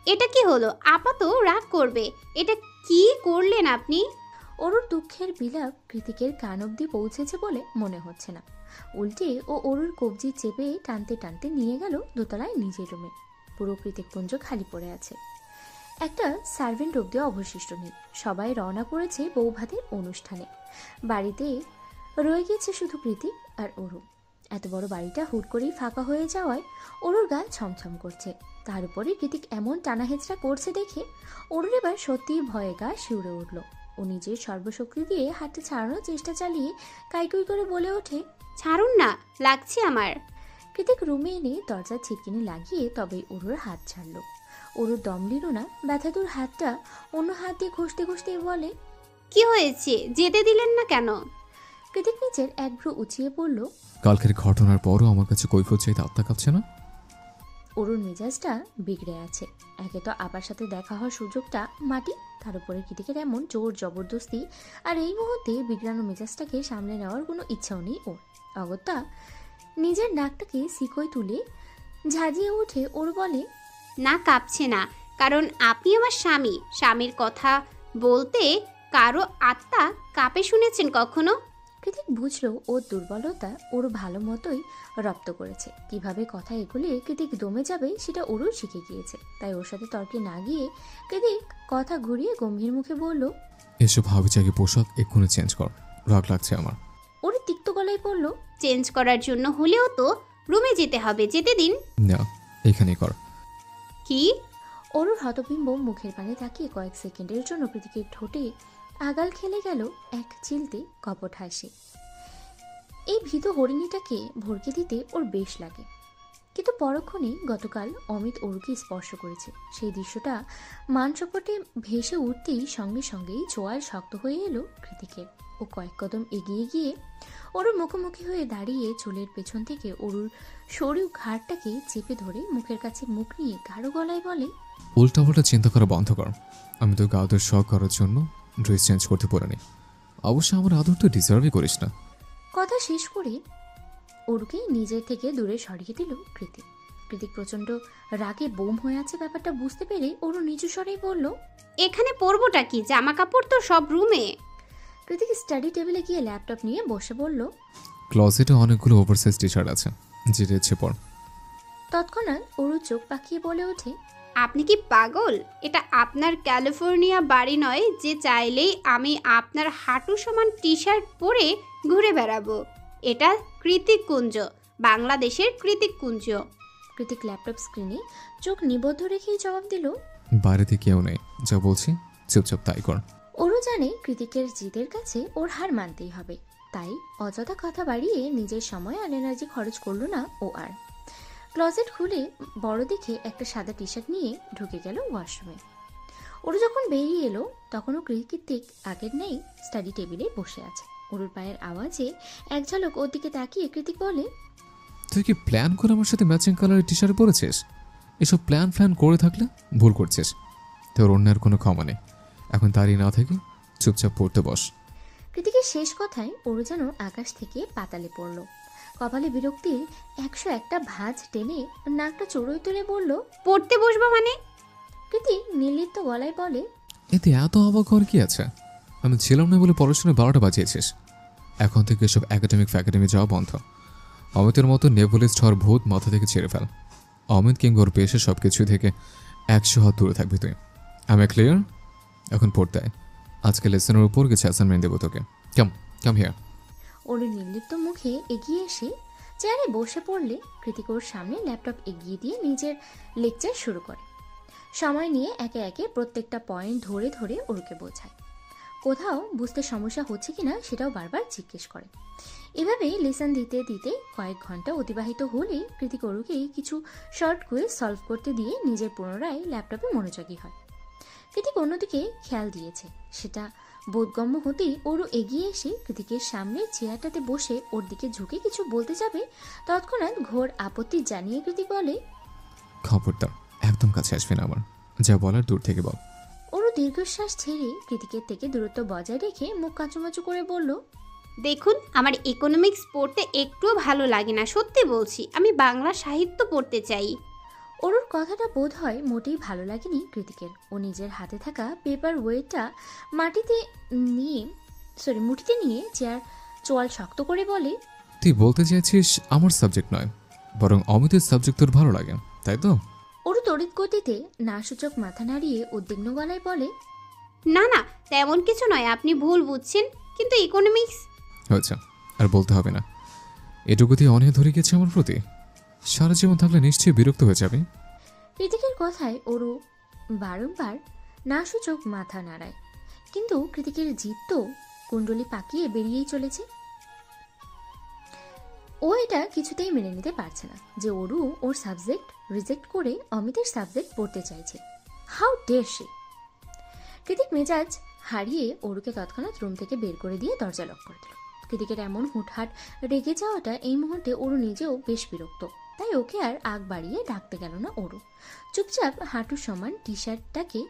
এটা কি হলো? আপা তো রাগ করবে। এটা কি করলেন আপনি? অরুর দুঃখের বিলাপ কৃতিকের কান অব্দি পৌঁছেছে বলে মনে হচ্ছে না। উল্টে ও অরুর কবজি চেপে টানতে টানতে নিয়ে গেল দোতলায় নিজের রুমে। পুরো কৃতিকপুঞ্জ খালি পড়ে আছে। একটা সার্ভেন্ট অব্দি অবশিষ্ট নেই। সবাই রওনা করেছে বৌভাতের অনুষ্ঠানে। বাড়িতে রয়ে গেছে শুধু কৃতিক আর অরু। এত বড় বাড়িটা হুট করেই ফাঁকা হয়ে যাওয়ায় অরুর গা ছমছম করছে। তার উপরে কৃতিক এমন টানা হেঁচড়া করছে দেখে অরুর এবার সত্যিই ভয়ে গা শিউরে উঠল। ও নিজের সর্বশক্তি দিয়ে হাতটা ছাড়ানোর চেষ্টা চালিয়ে কাইকুই করে বলে ওঠে, ছাড়ুন না, লাগছে আমার। কৃতিক রুমে এনে দরজার ছিটকিনি লাগিয়ে তবেই অরুর হাত ছাড়ল। অরুর দম নিল না। ব্যথাতুর হাতটা অন্য হাত দিয়ে ঘষতে ঘষতে বলে, কি হয়েছে? যেতে দিলেন না কেন? কৃতিক নিচের এক ভ্রু উঁচিয়ে পড়ল। কালকের ঘটনার পরও আমার কাছে কৈফিয়ত চাইতে আত্মা কাঁপছে না। অরুর মেজাজটা বিগড়ে আছে। একে তো আপার সাথে দেখা হওয়ার সুযোগটা মাটি, তার উপরে কৃতিকের এমন জোর জবরদস্তি, আর এই মুহূর্তে বিগড়ানো মেজাজটাকে সামলে নেওয়ার কোনো ইচ্ছাও নেই ওর। অগত্যা নিজের নাকটাকে সিকোয় তুলে ঝাঁঝিয়ে উঠে ওর বলে, না, কাঁপছে না, কারণ আপনি আমার স্বামী। স্বামীর কথা বলতে কারো আত্মা কাঁপে শুনেছেন কখনো? কৃতিক বুঝলো ওর দুর্বলতা ওর ভালো মতোই রপ্ত করেছে। কিভাবে কথা এগুলে কৃতিক দমে যাবে সেটা ওরও শিখে গিয়েছে। তাই ওর সাথে তর্কে না গিয়ে কৃতিক কথা ঘুরিয়ে গম্ভীর মুখে বলল, এসব হাবিজাবি পোশাক এক্ষুনি চেঞ্জ কর, রাগ লাগছে আমার। ওর তিক্ত গলায় বলল, চেঞ্জ করার জন্য হলেও তো রুমে যেতে হবে, যেতে দিন। না, এখানেই কর। কি? অরুর হতবিম্ব মুখের পানে তাকিয়ে কয়েক সেকেন্ডের জন্য কৃতিকের ঠোঁটে আগাল খেলে গেল এক চিলতে কপট হাসি। এই ভীত হরিণীটাকে ভরকে দিতে ওর বেশ লাগে। কিন্তু পরক্ষণে গতকাল অমিত অরুকে স্পর্শ করেছে। সেই দৃশ্যটা মানসপটে ভেসে উঠতেই সঙ্গে সঙ্গেই চোয়াল শক্ত হয়ে এলো কৃতিকের। ও কয়েক কদম এগিয়ে গিয়ে অরুর মুখোমুখি হয়ে দাঁড়িয়ে চুলের পেছন থেকে অরুর সরু ঘাড়টাকে চেপে ধরে মুখের কাছে মুখ নিয়ে গাঢ় গলায় বলে, উল্টাপাল্টা চিন্তা করা বন্ধ কর। আমি তো আদর শখ করার জন্য ড্রেস চেঞ্জ করতে পারিনি। অবশ্য আমার আদর তো ডিজার্ভই করিস না। কথা শেষ করে অরুকে নিজের থেকে দূরে সরিয়ে দিল কৃতিক। কৃতিক প্রচন্ড রাগে বোম হয়ে আছে ব্যাপারটা বুঝতে পেরে অরু নিচু স্বরেই বলল, এখানে পরবোটা কি? জামা কাপড় তো সব রুমে। কৃতিক স্টাডি টেবিলে গিয়ে ল্যাপটপ নিয়ে বসে বলল, ক্লোজেটে অনেকগুলো ওভারসাইজ টি শার্ট আছে, যেটা ইচ্ছে পর। তৎক্ষণাৎ অরু চোখ পাকিয়ে বলে ওঠে, আপনি কি পাগল? এটা আপনার ক্যালিফোর্নিয়া বাড়ি নয় যে চাইলেই আমি আপনার হাঁটু সমান টি শার্ট পরে ঘুরে বেড়াবো। এটা কৃতিককুঞ্জ, বাংলাদেশের কৃতিককুঞ্জ। কৃতিক ল্যাপটপ স্ক্রিনে চোখ নিবদ্ধ রেখেই জবাব দিল, বাড়িতে কেউ নেই, যা বলছি চুপচাপ তাই কর। অরু জানে কৃতিকের জিদের কাছে ওর হার মানতেই হবে। তাই অযথা কথা বাড়িয়ে নিজের সময় আর এনার্জি খরচ করলো না ও আর। ক্লোজেট খুলে বড় দেখে একটা সাদা টি শার্ট নিয়ে ঢুকে গেল ওয়াশরুমে। ওরু যখন বেরিয়ে এলো তখনও কৃতিক আগের নেই স্টাডি টেবিলে বসে আছে। অরুর পায়ের আওয়াজে এক ঝলক ওর দিকে তাকিয়ে কৃতিক বলে, তুই কি প্ল্যান করে আমার সাথে ম্যাচিং কালারের টি শার্ট পরেছিস? এসব প্ল্যান করে থাকলে ভুল করছিস। তোর অন্যের কোনো ক্ষমা নেই। এখন দাঁড়িয়ে না থেকে চুপচাপ পড়তে বস। কৃতিকের শেষ কথায় ওরু যেন আকাশ থেকে পাতালে পড়ল। কপালে বিরক্তির 101টা ভাঁজ টেনে নাকটা চড়ুই তুলে বলল, পড়তে বসবো মানে? কৃতিক নির্লিপ্ত গলায় বলে, এতে এত অবাক হওয়ার কি আছে? আমি ছিলাম না বলে পড়াশোনায় 12টা বাজিয়েছিস। এখন থেকে এসব একাডেমি যাওয়া বন্ধ। অমিতের মতো নেভলিস্ট হওয়ার ভূত মাথা থেকে ছেড়ে ফেল। অমিত কিংবা ওর পেশে সব কিছু থেকে 100 হাত দূরে থাকবি তুই। আমি ক্লিয়ার? এখন পড়তে আয়। আজকে লেসনের উপর কিছু অ্যাসাইনমেন্ট দেবো তোকে। Come here. ওর নির্লিপ্ত মুখে এগিয়ে এসে চেয়ারে বসে পড়লে কৃতিক ওর সামনে ল্যাপটপ এগিয়ে দিয়ে নিজের লেকচার শুরু করে। সময় নিয়ে একে একে প্রত্যেকটা পয়েন্ট ধরে ধরে ওরকে বোঝায়। কোথাও বুঝতে সমস্যা হচ্ছে কিনা সেটাও বারবার জিজ্ঞেস করে। এভাবে লেসন দিতে দিতে কয়েক ঘন্টা অতিবাহিত হলে কৃতিক ওরুকে কিছু শর্ট কুইজ সলভ করতে দিয়ে নিজের পুনরায় ল্যাপটপে মনোযোগী হয়। কৃতিক অন্যদিকে খেয়াল দিয়েছে সেটা বোধগম্য হতেই ওরু এগিয়ে এসে কৃতিকের সামনে চেয়ারটাতে বসে ওর দিকে ঝুঁকে কিছু বলতে যাবে, তৎক্ষণাৎ ঘোর আপত্তি জানিয়ে কৃতিক বলে, খবরদার একদম কাছে আসবে না আমার, যা বলার দূর থেকে বল। অরু দীর্ঘশ্বাস ছেড়ে কৃতিকের থেকে দূরত্ব বজায় রেখে মুখ কাঁচুমাচু করে বলল, দেখুন, আমার ইকোনমিক্স পড়তে একটুও ভালো লাগে না, সত্যি বলছি। আমি বাংলা সাহিত্য পড়তে চাই। অরুর কথাটা বোধ হয় মোটেই ভালো লাগেনি কৃতিকের। ও নিজের হাতে থাকা পেপার ওয়েটটা মুঠিতে নিয়ে চেয়ার চোয়াল শক্ত করে বলে, তুই বলতে চাইছিস আমার সাবজেক্ট নয়, বরং অমিতের সাবজেক্ট তোর ভালো লাগে, তাই তো? অরু তড়িৎ গতিতে না সূচক মাথা নাড়িয়ে উদ্বিগ্ন গলায় বলে, না না, তেমন কিছু নয়, আপনি ভুল বুঝছেন। কিন্তু ইকোনমিক্স। হয়েছে, আর বলতে হবে না। এটুকুতে অনেক ধরে গেছে আমার প্রতি। সারা জীবন থাকলে নিশ্চয়ই বিরক্ত হয়ে যাবে। কৃতিকের কথায় অরু বারংবার না সূচক মাথা নাড়ায়, কিন্তু কৃতিকের জিদ তো কুণ্ডলি পাকিয়ে বেরিয়েই চলেছে। ও এটা কিছুতেই মেনে নিতে পারছে না যে অরু ওর সাবজেক্ট রিজেক্ট করে অমিতের সাবজেক্ট পড়তে চাইছে। How dare she! কৃতিক মেজাজ হারিয়ে অরুকে তৎক্ষণাৎ রুম থেকে বের করে দিয়ে দরজা লক করে দিল। কৃতিকের এমন হুটহাট রেগে যাওয়াটা এই মুহূর্তে অরু নিজেও বেশ বিরক্ত, তাই ওকে আর আগ বাড়িয়ে ডাকতে গেল না অরু। চুপচাপ হাঁটুর সমান টি শার্টটাকে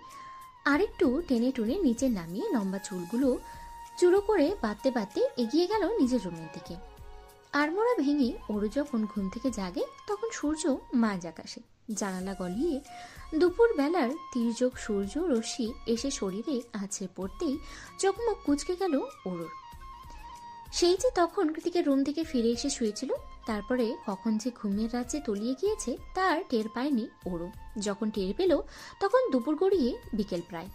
আরেকটু টেনে টুনে নিচে নামিয়ে লম্বা চুলগুলো চুড়ো করে বাঁধতে বাঁধতে এগিয়ে গেল নিজের রুমের দিকে। আড়মোড়া ভেঙে অরু যখন ঘুম থেকে জাগে তখন সূর্য মাঝ আকাশে। জানালা গলিয়ে দুপুর বেলার তির্যক সূর্য রশ্মি এসে শরীরে আছড়ে পড়তেই চোখ মুখ কুঁচকে গেল অরুর। সেই যে তখন কৃতিকের রুম থেকে ফিরে এসে শুয়েছিল, তারপরে কখন যে ঘুমের রাজ্যে তলিয়ে গিয়েছে তার টের পায়নি অরু। যখন টের পেল তখন দুপুর গড়িয়ে বিকেল প্রায়।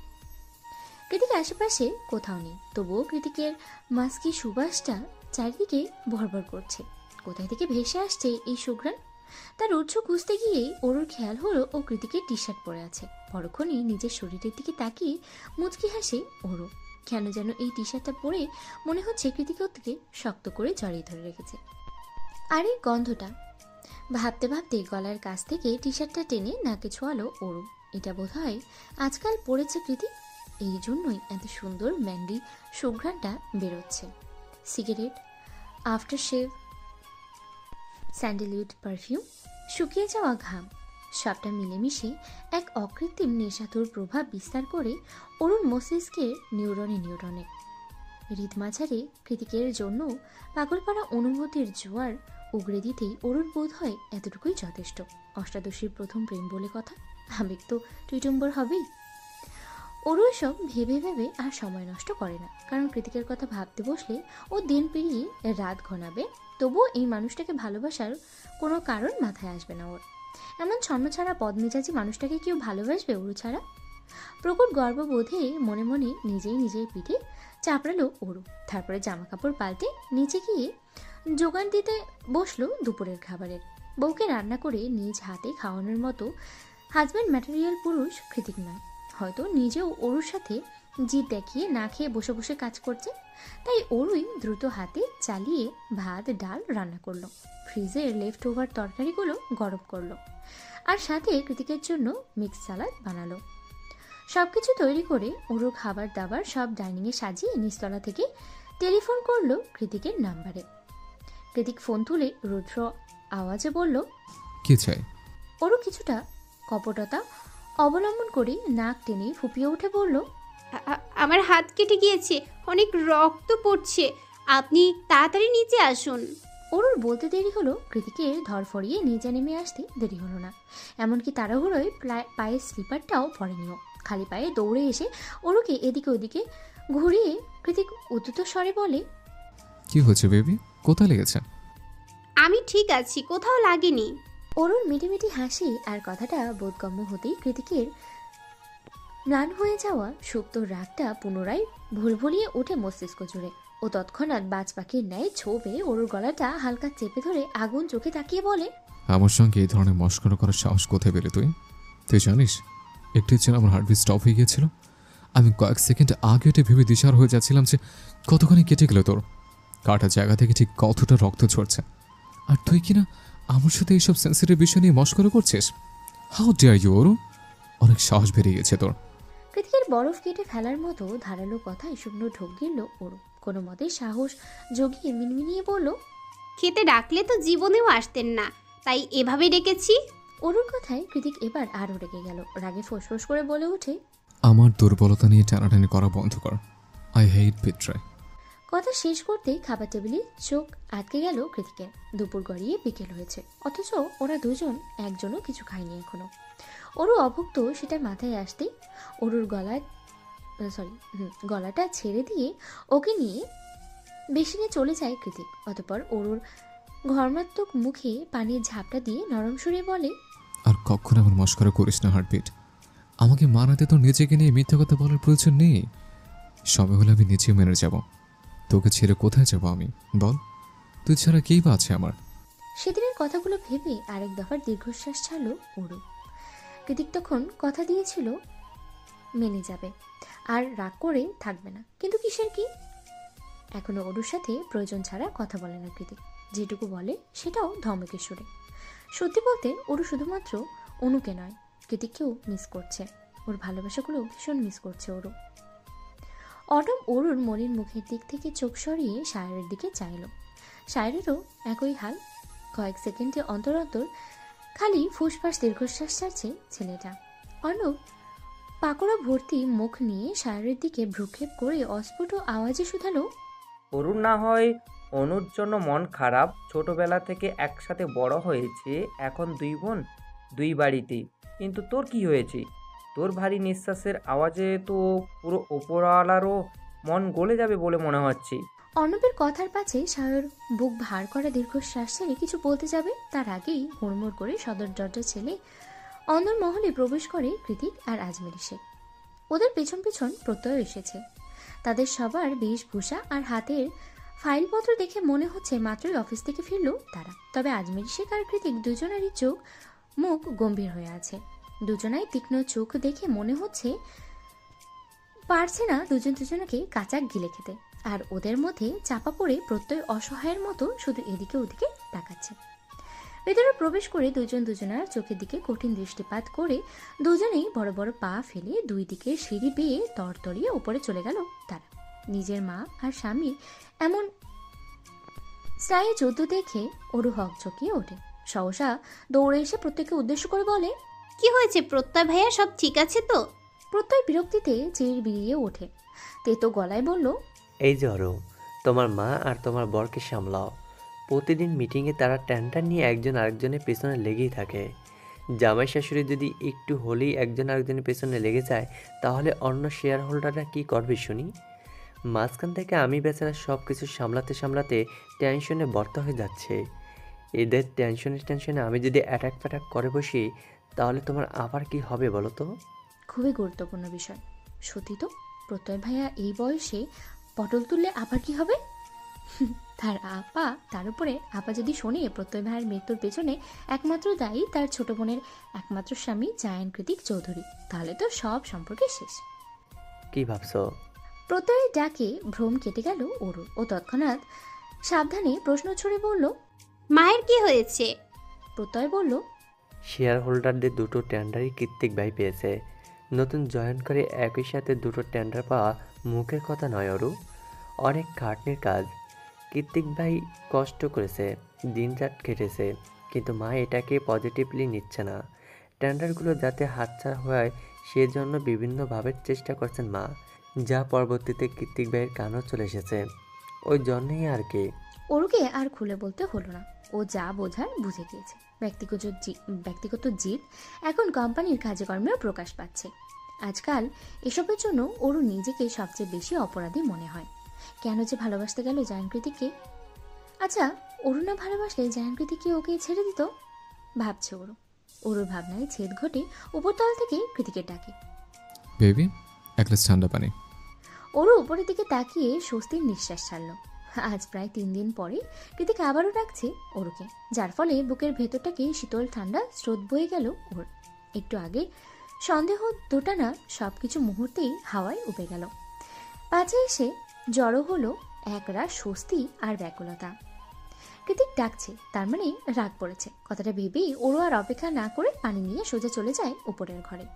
কৃতিক আশেপাশে কোথাও নেই, তবুও কৃতিকের মাস্কি সুবাসটা চারিদিকে ভরভর করছে। কোথায় থেকে ভেসে আসছে এই সুঘ্রাণ? তার উৎস খুঁজতে গিয়ে অরুর খেয়াল হলো ও কৃতিকের টি শার্ট পরে আছে। পরক্ষণই নিজের শরীরের দিকে তাকিয়ে মুচকি হাসে অরু। কেন যেন এই টি শার্টটা পরে মনে হচ্ছে কৃতিকের থেকে শক্ত করে জড়িয়ে ধরে রেখেছে। আর এই গন্ধটা ভাবতে ভাবতে গলার কাছ থেকে টি শার্টটা টেনে নাকে ছোঁয়ালো অরু। এটা বোধ হয় আজকাল পড়েছে কৃতিক, এই জন্যই এত সুন্দর ম্যান্ডি সুঘ্রাণটা বেরোচ্ছে। Cigarette, after shave, sandalwood perfume, শুকিয়ে যাওয়া ঘাম, সবটা মিলেমিশে এক অকৃত্রিম নেশাতুর প্রভাব বিস্তার করে অরুণ মস্তিষ্কের নিউরনে নিউরনে। হৃদমাঝারে কৃতিকের জন্য পাগলপাড়া অনুভূতির জোয়ার উগড়ে দিতেই অরুণ বোধ হয় এতটুকুই যথেষ্ট। অষ্টাদশীর প্রথম প্রেম বলে কথা, আবেগ তো টুইটুম্বর হবেই। অরু এসব ভেবে ভেবে আর সময় নষ্ট করে না, কারণ কৃতিকের কথা ভাবতে বসলে ও দিন পেরিয়ে রাত ঘনাবে, তবুও এই মানুষটাকে ভালোবাসার কোনো কারণ মাথায় আসবে না ওর। এমন ছন্ন ছাড়া পদমেজাজি মানুষটাকে কেউ ভালোবাসবে অরু ছাড়া? প্রকট গর্ববোধে মনে মনে নিজেই নিজের পিঠে চাপড়ালো অরু। তারপরে জামা কাপড় পাল্টে নিচে গিয়ে যোগান দিতে বসলো দুপুরের খাবারের। বউকে রান্না করে নিজ হাতে খাওয়ানোর মতো হাজব্যান্ড ম্যাটেরিয়াল পুরুষ কৃতিক নয়। হয়তো নিজেও অরুর সাথে জিদ দেখিয়ে না খেয়ে বসে বসে কাজ করছে, তাই অরুই দ্রুত হাতে চালিয়ে ভাত ডাল রান্না করলো, ফ্রিজের লেফট ওভার তরকারিগুলো গরম করলো, আর সাথে কৃতিকের জন্য মিক্স সালাদ বানালো। সবকিছু তৈরি করে অরু খাবার দাবার সব ডাইনিংয়ে সাজিয়ে নিচতলা থেকে টেলিফোন করলো কৃতিকের নাম্বারে। কৃতিক ফোন তুলে রুদ্র আওয়াজে বলল, কি চাই? অরু কিছুটা কপটতা অবলম্বন করে নাক টেনে ফুপিয়ে উঠে বলল, আমার হাত কেটে গিয়েছে, অনেক রক্ত পড়ছে, আপনি তাড়াতাড়ি নিচে আসুন। অরুর বলতে দেরি হলো, কৃতিকের ধরফড়িয়ে নিচে নেমে আসতে দেরি হলো না। এমনকি তাড়াহুড়োয় পায়ের স্লিপারটাও পরেনিও। খালি পায়ে দৌড়ে এসে অরুকে এদিকে ওদিকে ঘুরিয়ে কৃতিক উদ্যত স্বরে বলে, কি হচ্ছে বেবি, কোথায় লেগেছে? আমি ঠিক আছি, কোথাও লাগেনি। অরুণ মিটিমিটি হাসি আর কথাটা বোধগম্য হতেই কৃতিকের ম্লান হয়ে যাওয়া সুপ্ত রাগটা পুনরায় ভুলভুলিয়ে ওঠে মস্তিষ্ক জুড়ে। ও তৎক্ষণাৎ বাজ পাখির ন্যায় ছোপে অরুর গলাটা হালকা চেপে ধরে আগুন চোখে তাকিয়ে বলে, আমার সঙ্গে এই ধরনের মস্করা করার সাহস কোথায় পেলে তুই? তুই জানিস একটু যেন আমার হার্টবিট স্টপ হয়ে গিয়েছিল। আমি কয়েক সেকেন্ড আগে এটা ভেবে দিশার হয়ে যাচ্ছিলাম যে কতখানি কেটে গেল তোর। কাটা জায়গা থেকে ঠিক কতটা রক্ত ঝরছে, আর তুই কিনা আমার সাথে এইসব সেন্সিটিভ বিষয় নিয়ে মস্করা করছিস। হাউ ডেয়ার ইউ অরু, অনেক সাহস বেড়ে গেছে তোর। কৃতিকের বরফ কেটে ফেলার মতো ধারালো কথায় শুকনো ঢোক গেল অরু। কোনো মতে সাহস জগিয়ে মিনমিনিয়ে বলল, খেতে ডাকলে তো জীবনেও আসতেন না, তাই এভাবে ডেকেছি। অরুর কথায় কৃতিক এবার আরও রেগে গেল। রাগে ফোঁস করে বলে ওঠে, আমার দুর্বলতা নিয়ে টানাটানি করা বন্ধ কর। I hate betray. কথা শেষ করতেই খাবার টেবিলে চোখ আটকে গেল কৃতিকের। দুপুর গড়িয়ে বিকেল হয়েছে, অথচ ওরা দুজন একজনও কিছু খায়নি এখনো। অরু অভুক্ত সেটা মাথায় আসতেই অরুর গলাটা ছেড়ে দিয়ে ওকে নিয়ে বেসিনে চলে যায় কৃতিক। অতঃপর অরুর ঘর্মাত্মক মুখে পানির ঝাপটা দিয়ে নরম সুরে বলে, আর কখনো আমার মস্করা করিস না হার্টবিট। আমাকে মানাতে তোর নিজেকে নিয়ে মিথ্যা কথা বলার প্রয়োজন নেই। সময় হলে আমি নিচে মেনে যাব। তোকে ছেড়ে কোথায় যাব আমি, বল? তুই ছাড়া কেই বা আছে আমার? সেদিনের কথাগুলো ভেবে আরেক দফার দীর্ঘশ্বাস ছাড়ল অরু। কৃতিক তখন কথা দিয়েছিল মেনে যাবে আর রাগ করে থাকবে না, কিন্তু কিসের কি? এখনো অরুর সাথে প্রয়োজন ছাড়া কথা বলে না কৃতিক। যেটুকু বলে সেটাও ধমকের সুরে। সত্যি বলতে অরু শুধুমাত্র অনুকে নয়, কৃতিককেও মিস করছে। ওর ভালোবাসাগুলো ভীষণ মিস করছে অরু। অটম অরুর মনির মুখের দিক থেকে চোখ সরিয়ে সায়রের দিকে চাইল। সায়রেরও একই হাল। কয়েক সেকেন্ডে অন্তর অন্তর খালি ফুসফাস দীর্ঘশ্বাস ছাড়ছে ছেলেটা। অর্ণব পাকোড়া ভর্তি মুখ নিয়ে সায়রের দিকে ভ্রুক্ষেপ করে অস্ফুট আওয়াজে শুধালো, অরুণ না হয় অনুর জন্য মন খারাপ, ছোটবেলা থেকে একসাথে বড় হয়েছে, এখন দুই বোন দুই বাড়িতেই। কিন্তু তোর কি হয়েছে? তোর ভারী নিঃশ্বাসের আওয়াজে তো পুরো ওপরওয়ালারও মন গলে যাবে বলে মনে হচ্ছে। অর্ণবের কথার পাছে সায়র বুক ভার করা দীর্ঘশ্বাস ছেড়ে কিছু বলতে যাবে, তার আগেই হুড়মুড় করে সদর দরজা ছেলে অন্দর মহলে প্রবেশ করে কৃতিক আর আজমেরি শেখ। ওদের পেছন পেছন প্রত্যয় এসেছে। তাদের সবার বেশভূষা আর হাতের ফাইলপত্র দেখে মনে হচ্ছে মাত্রই অফিস থেকে ফিরল তারা। তবে আজমেরি শেখ আর কৃতিক দুজনেরই চোখ মুখ গম্ভীর হয়ে আছে। দুজনাই তীক্ষ্ণ চোখ দেখে মনে হচ্ছে পারছে না দুজন দুজনকে কাঁচা গিলে খেতে। আর ওদের মধ্যে চাপা পড়ে প্রত্যয় অসহায়ের মতো শুধু এদিকে ওদিকে তাকাচ্ছে। ভেতরে প্রবেশ করে দুজন দুজনার চোখের দিকে কঠিন দৃষ্টিপাত করে দুজনেই বড় বড় পা ফেলে দুই দিকে সিঁড়ি বেয়ে তরতরিয়ে উপরে চলে গেল তারা। নিজের মা আর স্বামী এমন স্নায়ু যুদ্ধ দেখে ওরু হক চকিয়ে ওঠে। সহসা দৌড়ে এসে প্রত্যেককে উদ্দেশ্য করে বলে, কি হয়েছে প্রত্যয় ভাইয়া, সব ঠিক আছে তো? প্রত্যয় বিরক্তিতে চির বিড়িয়ে ওঠে, তেতো গলায় বলল, এই যে অরু, তোমার মা আর তোমার বরকে সামলাও। প্রতিদিন মিটিংয়ে তারা ট্যান্টার নিয়ে একজন আরেকজনের পেছনে লেগেই থাকে। জামাই শাশুড়ি যদি একটু হলেই একজন আরেকজনের পেছনে লেগে যায়, তাহলে অন্য শেয়ার হোল্ডাররা কী করবে শুনি? মাঝখান থেকে আমি বেচারা সব কিছু সামলাতে সামলাতে টেনশনে বর্তা হয়ে যাচ্ছে। এদের টেনশনে আমি যদি অ্যাটাক ফ্যাটাক করে বসি, তাহলে তোমার আবার কি হবে বলো তো? খুবই গুরুত্বপূর্ণ বিষয়। সত্যি তো, প্রত্যয় ভাইয়া এই বয়সে পটল তুললে আবার কি হবে? তার উপরে আপা যদি শোনে প্রত্যয় ভাইয়ের মৃত্যুর পেছনে একমাত্র দায়ী তার ছোট বোনের একমাত্র স্বামী জায়ান কৃতিক চৌধুরী, তাহলে তো সব সম্পর্কে শেষ। কি ভাবছো? প্রত্যয়ের ডাকে ভ্রম কেটে গেল ওরু। ও তৎক্ষণাৎ সাবধানে প্রশ্ন ছড়ে বলল, মায়ের কি হয়েছে? প্রত্যয় বলল, শেয়ার হোল্ডারদের দুটো টেন্ডারই কৃত্তিক ভাই পেয়েছে। নতুন জয়েন করে একই সাথে দুটো টেন্ডার পাওয়া মুখের কথা নয় অরু, অনেক খাটনির কাজ। কৃত্তিক ভাই কষ্ট করেছে, দিন রাত কেটেছে, কিন্তু মা এটাকে পজিটিভলি নিচ্ছে না। টেন্ডারগুলো যাতে হাতছাড়া হয় সেজন্য বিভিন্নভাবে চেষ্টা করছেন মা, যা পরবর্তীতে কৃত্তিক ভাইয়ের কানও চলে এসেছে। ওই জন্যই আর কি। ওরুকে আর খুলে বলতে হলো না, ও যা বোঝার বুঝে গিয়েছে। ব্যক্তিগত জিদ এখন কোম্পানির কাজকর্মেও প্রকাশ পাচ্ছে। আজকাল এসবের জন্য ওরু নিজেকে সবচেয়ে বেশি অপরাধী মনে হয়। কেন যে ভালোবাসতে গেল জায়ানকৃতিককে? আচ্ছা, অরু না ভালোবাসলে জায়ানকৃতিককে ওকে ছেড়ে দিত? ভাবছে ওরু। ওরুর ভাবনায় ছেদ ঘটে উপরতল থেকে কৃতিকের ডাকে, বেবি এক গ্লাস ঠান্ডা পানি। ওরু উপরের দিকে তাকিয়ে স্বস্তির নিঃশ্বাস ছাড়ল। আজ প্রায় 3 দিন পরে কৃতিক আবারও ডাকছে ওরুকে, যার ফলে বুকের ভেতরটাকে শীতল ঠান্ডা স্রোত বয়ে গেল ওর। একটু আগে সন্দেহ দোটানা সবকিছু মুহূর্তেই হাওয়ায় উবে গেল। পাছে এসে জড়ো হলো একরাশ স্বস্তি আর ব্যাকুলতা। কৃতিক ডাকছে, তার মানে রাগ পড়েছে। কথাটা ভেবেই ওরু আর অপেক্ষা না করে পানি নিয়ে সোজা চলে যায় উপরের ঘরে।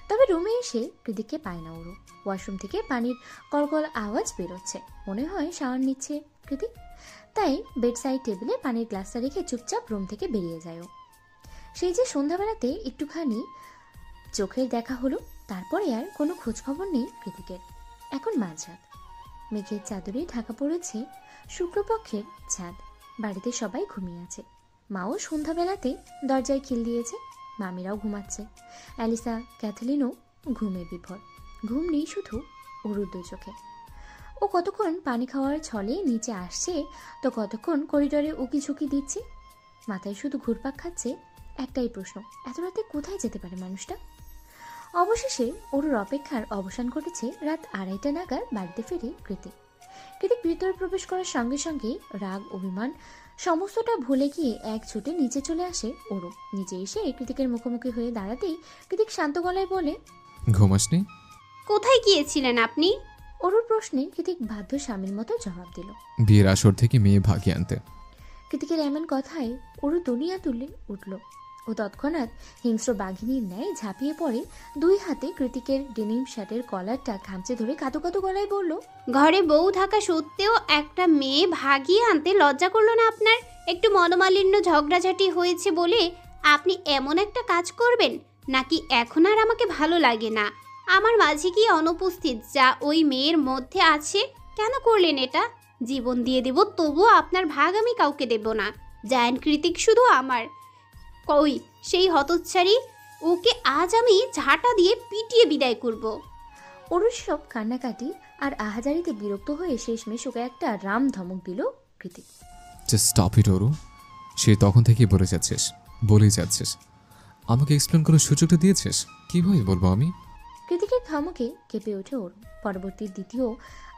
তবে রুমে এসে কৃতিককে পায় না ওরু। ওয়াশরুম থেকে পানির কলকল আওয়াজ বেরোচ্ছে, মনে হয় শাওয়ার নিচ্ছে কৃতিক। তাই বেডসাইড টেবিলে পানির গ্লাসটা রেখে চুপচাপ রুম থেকে বেরিয়ে যায় ও। সেই যে সন্ধ্যাবেলাতে একটুখানি চোখের দেখা হলো, তারপরে আর কোনো খোঁজখবর নেই কৃতিকের। এখন মাঝরাত, মেঘের চাদরে ঢাকা পড়েছে শুক্রপক্ষের চাঁদ। বাড়িতে সবাই ঘুমিয়ে আছে। মাও সন্ধ্যাবেলাতে দরজায় খিল দিয়েছে। মামিরাও ঘুমাচ্ছে। অ্যালিসা, ক্যাথলিনও ঘুমে বিভোর। ঘুম নেই শুধু অরুর দু চোখে। ও কতক্ষণ পানি খাওয়ার ছলে নিচে আসছে, তো কতক্ষণ করিডোরে উকি ঝুঁকি দিচ্ছে। মাথায় শুধু ঘুরপাক খাচ্ছে একটাই প্রশ্ন, এত রাতে কোথায় যেতে পারে মানুষটা? অবশেষে অরুর অপেক্ষার অবসান ঘটেছে রাত 2:30 নাগাদ বাড়িতে ফিরে কৃতিক। কৃতিক ভিতরে প্রবেশ করার সঙ্গে সঙ্গে রাগ অভিমান সমস্তটা ভুলে গিয়ে এক ছুটে নিচে চলে আসে অরু। নিচে এসে কৃতিকের মুখোমুখি হয়ে দাঁড়াতেই কৃতিক শান্ত গলায় বলে, ঘুমাসনি? কোথায় গিয়েছিলেন আপনি? অরুর প্রশ্নে কৃতিক বাধ্য স্বামীর মতো জবাব দিল, বিয়ের আসর থেকে মেয়ে ভাগিয়ে আনতে। কৃতিকের এমন কথায় অরু দুনিয়া তুলে উঠল। ও তৎক্ষণাৎ হিংস্র বাঘিনীর ন্যায় ঝাঁপিয়ে পড়ে, দুই হাতে কৃতিকের ডেনিম শার্টের কলারটা খামচে ধরে কাঁদো কাঁদো গলায় বলল, ঘরে বউ থাকা সত্ত্বেও একটা মেয়ে ভাগিয়ে আনতে লজ্জা করলো না আপনার? একটু মনোমালিন্য ঝগড়াঝাটি হয়েছে বলে আপনি এমন একটা কাজ করবেন? নাকি এখন আর আমাকে ভালো লাগে না? আমার মাঝে কি অনুপস্থিত যা ওই মেয়ের মধ্যে আছে? কেন করলেন এটা? জীবন দিয়ে দেব, তবুও আপনার ভাগ আমি কাউকে দেব না। জায়ান্ট কৃতিক শুধু আমার। কই সেই হতচ্ছাড়ি? ওকে আজ আমি ঝাঁটা দিয়ে পিটিয়ে বিদায় করব। অরুর সব কান্নাকাটি আর আহাজারিতে বিরক্ত হয়ে শেষমেশ ওকে একটা রাম ধমক দিল Kritik. Just stop it Aru. সে তখন থেকেই বলেই যাচ্ছিস। আমাকে এক্সপ্লেন করার সুযোগটা দিয়েছিস, কীভাবে বলবো আমি? কৃতিকের ধমকে কেঁপে ওঠে ওর। পরবর্তী দ্বিতীয়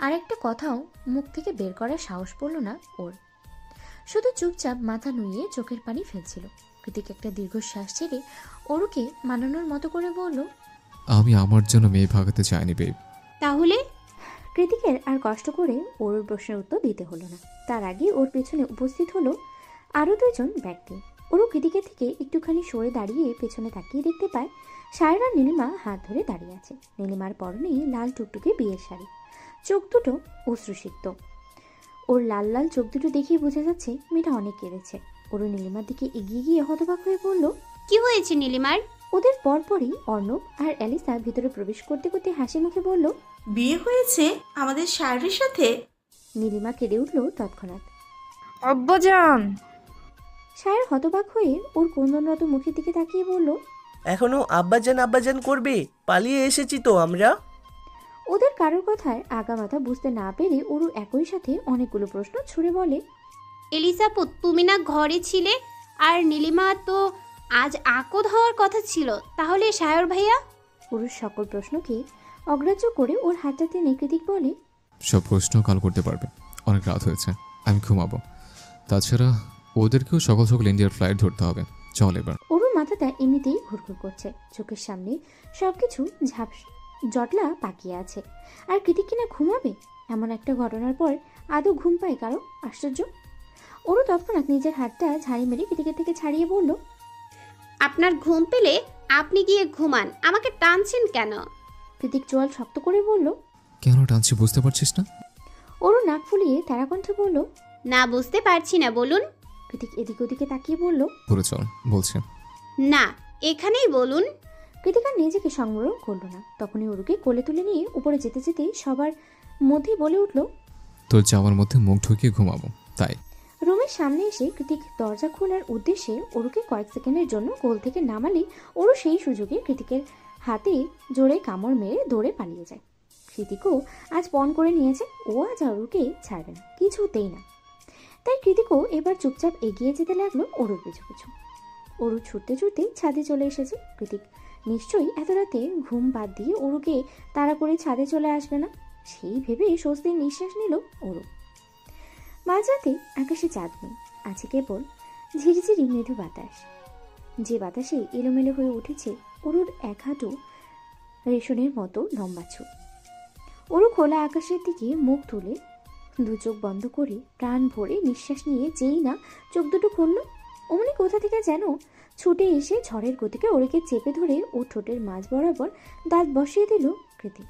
আর একটা কথাও মুখ থেকে বের করার সাহস পড়ল না ওর। শুধু চুপচাপ মাথা নুইয়ে চোখের পানি ফেলছিল। কৃতিক একটা দীর্ঘশ্বাস ছেড়ে ওরুকে মানানোর মতো করে বলল, আমি আমার জন্য মেয়ে ভাগাতে চাইনি বেব। তাহলে? কৃতিকের আর কষ্ট করে ওর প্রশ্নের উত্তর দিতে হলো না। তার আগে ওর পেছনে উপস্থিত হলো আরও দুজন ব্যক্তি। ওরু কৃতিকের থেকে একটুখানি সরে দাঁড়িয়ে পেছনে তাকিয়ে দেখতে পায় সায়রা নীলিমা হাত ধরে দাঁড়িয়ে আছে। নীলিমার পরনে লাল টুকটুকে বিয়ের শাড়ি, চোখ দুটো অশ্রুসিক্ত। ওর লাল লাল চোখ দুটো দেখেই বোঝা যাচ্ছে মেয়েটা অনেক কেঁদেছে। ওরু নীলিমার দিকে এগিয়ে গিয়ে হতবাক হয়ে বলল, কি হয়েছে নীলিমার? ওদের পরপরই অর্ণব আর অ্যালিসা ভিতরে প্রবেশ করতে করতে হাসি মুখে বলল, বিয়ে হয়েছে আমাদের শায়রির সাথে? নীলিমা কেঁদে উঠল তৎক্ষণাৎ। আব্বাজান! শায়র হতবাক হয়ে ওর ক্রন্দনরত মুখের দিকে তাকিয়ে বলল, এখনো আব্বাজান করবে? পালিয়ে এসেছি তো আমরা। ওদের কারোর কথায় আগামাথা বুঝতে না পেরে ওরু একই সাথে অনেকগুলো প্রশ্ন ছুড়ে বলে, এলিজাপুত, তুমি না ঘরে ছিলে? আর নীলিমা তো আজ আকদ হওয়ার কথা ছিল, তাহলে সায়র ভাইয়া? ওরুর সকল প্রশ্নকে অগ্রাহ্য করে ওর হাতটা টেনে কৃতিক বলে, সব প্রশ্ন কাল করতে পারবে, অনেক রাত হয়েছে, আমি ঘুমাবো। তাছাড়া ওদেরকেও সকাল সকাল ইন্ডিয়ার ফ্লাইট ধরতে হবে, চল এবার। ওরুর মাথাটা এমনিতেই ঘুরঘুর করছে, চোখের সামনে সবকিছু জটলা পাকিয়ে আছে। আর কৃতিক কিনা ঘুমাবে? এমন একটা ঘটনার পর আদৌ ঘুম পায় কারো? আশ্চর্য। ওরু তৎক্ষণাৎ নিজের হাতটা ঝাড়ি মেরে কৃতিকের থেকে ছাড়িয়ে বলল, আপনার ঘুম পেলে আপনি গিয়ে ঘুমান, আমাকে টানছেন কেন? কৃতিক চোয়াল শক্ত করে বলল, কেন টানছি বুঝতে পারছিস না? ওরু নাক ফুলিয়ে তারা কণ্ঠে বলল, না বুঝতে পারছি না, বলুন। কৃতিক এদিক ওদিকে তাকিয়ে বলল, পুরো চল বলছে। না, এখানেই বলুন। কৃতিক আর নিজেকে সংবরণ করলো না। তখনই ওরুকে কোলে তুলে নিয়ে উপরে যেতে যেতে সবার মধ্যে বলে উঠল, তোর জামার মধ্যে মুখ ঢুকিয়ে ঘুমাবো তাই। রুমের সামনে এসে কৃতিক দরজা খোলার উদ্দেশ্যে ওরুকে কয়েক সেকেন্ডের জন্য কোল থেকে নামালে ওরু সেই সুযোগে কৃতিকের হাতে জোরে কামড় মেরে দৌড়ে পালিয়ে যায়। কৃতিকও আজ পণ করে নিয়েছে, ও আজ ওরুকে ছাড়বে না, কিছুতেই না। তাই কৃতিকও এবার চুপচাপ এগিয়ে যেতে লাগলো ওরুর পিছু পিছু। ওরু ছুটতে ছুটতে ছাদে চলে এসেছে। কৃতিক নিশ্চয়ই এত রাতে ঘুম বাদ দিয়ে ওরুকে তাড়া করে ছাদে চলে আসবে না, সেই ভেবে স্বস্তির নিঃশ্বাস নিল ওরু। মাঝরাতে আকাশে চাঁদ নেই, আছে কেবল ঝিরিঝিরি মৃদু বাতাস, যে বাতাসে এলোমেলো হয়ে উঠেছে ওরুর এক হাঁটু রেশনের মতো লম্বা চুল। ওরু খোলা আকাশের দিকে মুখ তুলে দু চোখ বন্ধ করে প্রাণ ভরে নিঃশ্বাস নিয়ে যেই না চোখ দুটো খুলল, অমনি কোথা থেকে যেন ছুটে এসে ঝড়ের গতিকে ওরকে চেপে ধরে ও ঠোঁটের মাঝ বরাবর দাঁত বসিয়ে দিল কৃতিক।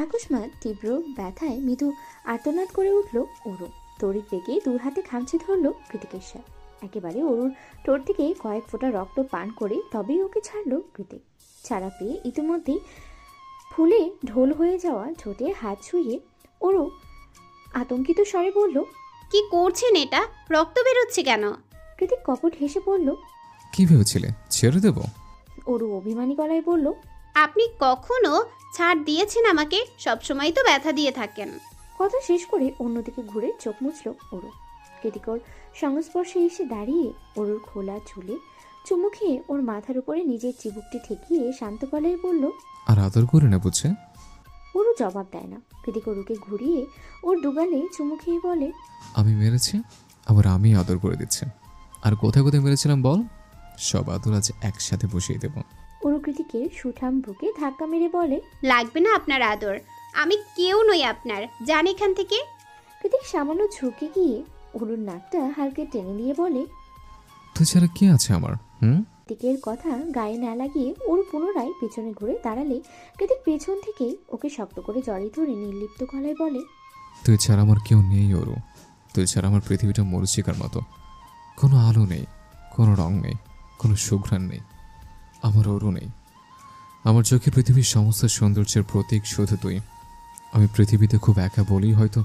আকস্মাৎ তীব্র ব্যথায় মৃদু আর্তনাদ করে উঠল ওরু। তড়িৎ বেগে দু হাতে খামচে ধরল কৃতিকের সাথে। একেবারে অরুর ঠোঁট থেকে কয়েক ফোঁটা রক্ত পান করে তবেই ওকে ছাড়লো কৃতিক। ছাড়া পেয়ে ইতিমধ্যেই ফুলে ঢোল হয়ে যাওয়া ঠোঁটে হাত ছুঁয়ে অরু আতঙ্কিত স্বরে বলল, কি করছেন এটা? রক্ত বেরোচ্ছে কেন? কৃতিক কপট হেসে বলল। কি ভেবেছিলে ছেড়ে দেব? অরু অভিমানী গলায় বলল, আপনি কখনো ছাড় দিয়েছেন আমাকে? সবসময় তো ব্যথা দিয়ে থাকেন। কথা শেষ করে অন্যদিকে ঘুরে চোখ মুছল অরু। কৃতিকর সংস্পর্শে এসে দাঁড়িয়ে অরুর খোলা চুলে চুমু খেয়ে ওর মাথার উপরে নিজের চিবুকটি ঠেকিয়ে শান্ত গলায় বলল, আর আদর করে না বুঝছে? অরু জবাব দেয় না। কৃতিক অরুকে ঘুরিয়ে ওর দুগালে চুমু খেয়ে বলে, আমি মেরেছি, আবার আমি আদর করে দিচ্ছি। আর কোথায় কোথায় মেরেছিলাম বল? সব আদর আজ একসাথে বসিয়ে দেব। অরু কৃতিকের সুঠাম বুকে ধাক্কা মেরে বলে, লাগবে না আপনার আদর, আমি কেউ নই আপনার, যান এখান থেকে। কৃতিক সামান্য ঝুঁকে গিয়ে অরুর নাকটা হালকা টেনে নিয়ে বলে, তুই ছাড়া কে আছে আমার? কৃতিকের কথা গায়ে না লাগিয়ে অরু পুনরায় পেছনে ঘুরে দাঁড়ালে কৃতিক পেছন থেকে ওকে শক্ত করে জড়িয়ে ধরে নির্লিপ্ত গলায় বলে, তুই ছাড়া আমার কেউ নেই অরু। তুই ছাড়া আমার পৃথিবীটা মরীচিকার মতো। কোনো আলো নেই, কোনো রং নেই, কোনো সুঘ্রাণ নেই। আমার অরু নেই। আমার চোখে পৃথিবীর সমস্ত সৌন্দর্যের প্রতীক শুধু তুই। আমি পৃথিবীতে খুব একা বলেই হয়তো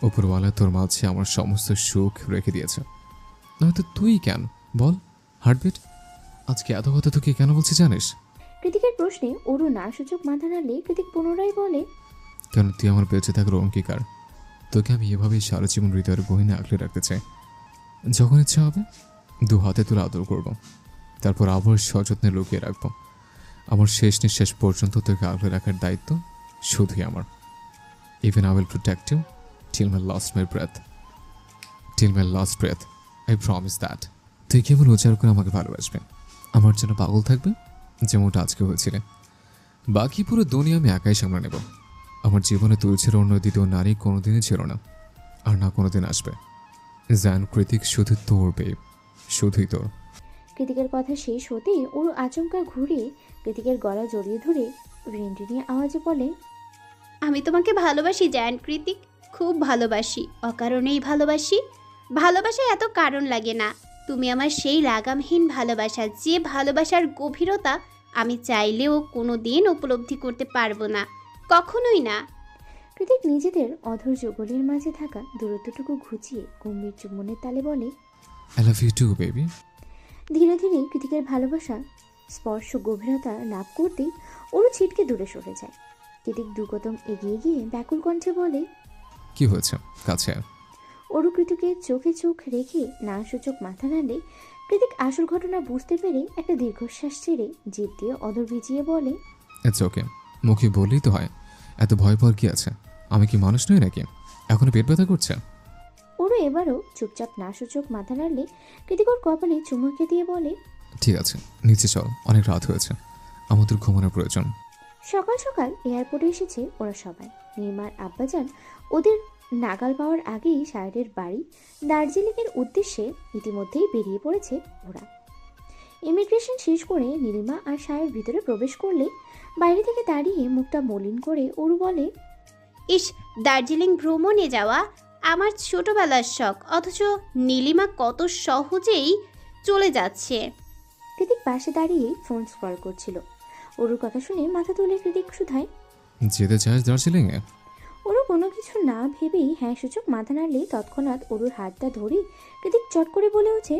উপরওয়ালা তোর মাঝে আমার সমস্ত সুখ রেখে দিয়েছে। নয়তো তুই কেন বল? হার্টবিট আজকে এত কথা তোকে কেন বলছি জানিস? কৃতিকের প্রশ্নে অরু না সূচক মাথা নাড়লে কৃতিক পুনরায় বলে, কারণ তুই আমার বেঁচে থাকার অঙ্গীকার। তোকে আমি এভাবেই সারা জীবন হৃদয়ের গহীনে আঁকড়ে রাখতে চাই। যখন ইচ্ছা হবে দু হাতে তুলে আদর করব, তারপর আবার সযত্নে লুকিয়ে রাখবো। আমার শেষ নিঃশ্বাস পর্যন্ত তোকে আঁকড়ে রাখার দায়িত্ব শুধুই আমার। Even I will protect you till my last my breath. Till my last breath, I promise that. তুই কেবল উচ্চার করে আমাকে ভালোবাসবে, আমার জন্য পাগল থাকবে যেমনটা আজকে হয়েছিল। বাকি পুরো দুনিয়া আমি একাই সামলে নেব। আমার জীবনে তুই ছিল অন্য দ্বিতীয় নারী কোনোদিনই ছিল না, আর না কোনোদিন আসবে। জান কৃতিক শুধু তোর বেব, শুধুই তোর। কৃতিকের কথা শেষ হতেই ওর আচমকা ঘুরে কৃতিকের গলা জড়িয়ে ধরে রিনরিনি আওয়াজে বলে, আমি তোমাকে ভালোবাসি জায়ান্ট কৃতিক, খুব ভালোবাসি, অকারণেই ভালোবাসি। ভালোবাসায় এত কারণ লাগে না। তুমি আমার সেই লাগামহীন ভালোবাসা, যে ভালোবাসার গভীরতা আমি চাইলেও কোনো দিন উপলব্ধি করতে পারবো না, কখনোই না। কৃতিক নিজেদের অধর যুগলের মাঝে থাকা দূরত্বটুকু ঘুচিয়ে গম্ভীর চুম্বনের তালে বলে, I love you too baby. ধীরে ধীরে কৃতিকের ভালোবাসা স্পর্শ গভীরতা লাভ করতেই ওরও ছিটকে দূরে সরে যায়। কৃতিক দুকদম এগিয়ে গিয়ে ব্যাকুল কণ্ঠে বলে, কি হয়েছে? কাছে আয়। অরু কৃতিকের চোখে চোখ রেখে না সূচক মাথা নাড়লে কৃতিক আসল ঘটনা বুঝতে পেরে একটা দীর্ঘশ্বাস ছেড়ে জিভ দিয়ে অধর ভিজিয়ে বলে, ইটস ওকে। মুখে বললেই তো হয়, এত ভয় পাওয়ার কি আছে? আমি কি মানুষ নই নাকি? এখনো পেট ব্যথা করছে? ওরও এবারও চুপচাপ না সূচক মাথা নাড়লে কৃতিক ওর কপালে চুমুকে দিয়ে বলে, ঠিক আছে, নিচে চল, অনেক রাত হয়েছে, আমাদের ঘুমানোর প্রয়োজন। সকাল সকাল এয়ারপোর্টে এসেছে ওরা সবাই। নির্মার আব্বাজান ওদের নাগাল পাওয়ার আগেই সায়রের বাড়ি দার্জিলিংয়ের উদ্দেশ্যে ইতিমধ্যেই বেরিয়ে পড়েছে ওরা। ইমিগ্রেশন শেষ করে নীলিমা আর সায়র ভিতরে প্রবেশ করলে বাইরে থেকে দাঁড়িয়ে মুখটা মলিন করে ওরু বলে, ইস, দার্জিলিং ভ্রমণে যাওয়া আমার ছোটবেলার শখ, অথচ নীলিমা কত সহজেই চলে যাচ্ছে। কৃতিক পাশে দাঁড়িয়ে ফোন স্ক্রল করছিল। ওরুর কথা শুনে মাথা তুলে কৃতিক শুধায়, যেতে চাস দার্জিলিংয়ে? ওরু কোনো কিছু না ভেবেই হ্যাঁ সূচক মাথা নাড়লে তৎক্ষণাৎ ওরুর হাতটা ধরে কৃতিক চট করে বলে ওঠে,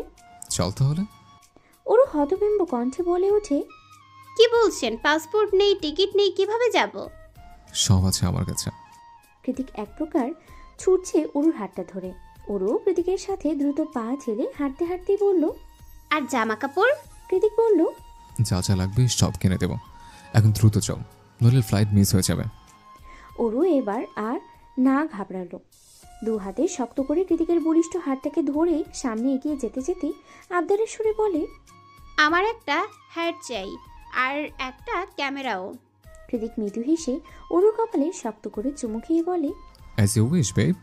চল তাহলে। ওরু হতবিম্ব কণ্ঠে বলে ওঠে, কি বলছেন? পাসপোর্ট নেই, টিকিট নেই, কিভাবে যাব? সব আছে আমার কাছে। কৃতিক এক প্রকার ছুটছে ওরুর হাতটা ধরে। ওরু কৃতিকের সাথে দ্রুত পা ঠেলে হাঁটতে হাঁটতেই বলল, আর জামা কাপড়? কৃতিক বলল, যা যা লাগবে সব কিনে দেব, এখন দ্রুত চল, নইলে ফ্লাইট মিস হয়ে যাবে। ওরু এবার আর না ঘাবড়ালো। দু হাতে শক্ত করে কৃতিকের বলিষ্ঠ হাতটাকে ধরে সামনে এগিয়ে যেতে যেতে আবদারের সুরে বলে, আমার একটা হ্যাট চাই, আর একটা ক্যামেরাও। কৃতিক মৃদু হেসে ওরুর কপালে শক্ত করে চুমু খেয়ে বলে, অ্যাজ ইউ উইশ বেব।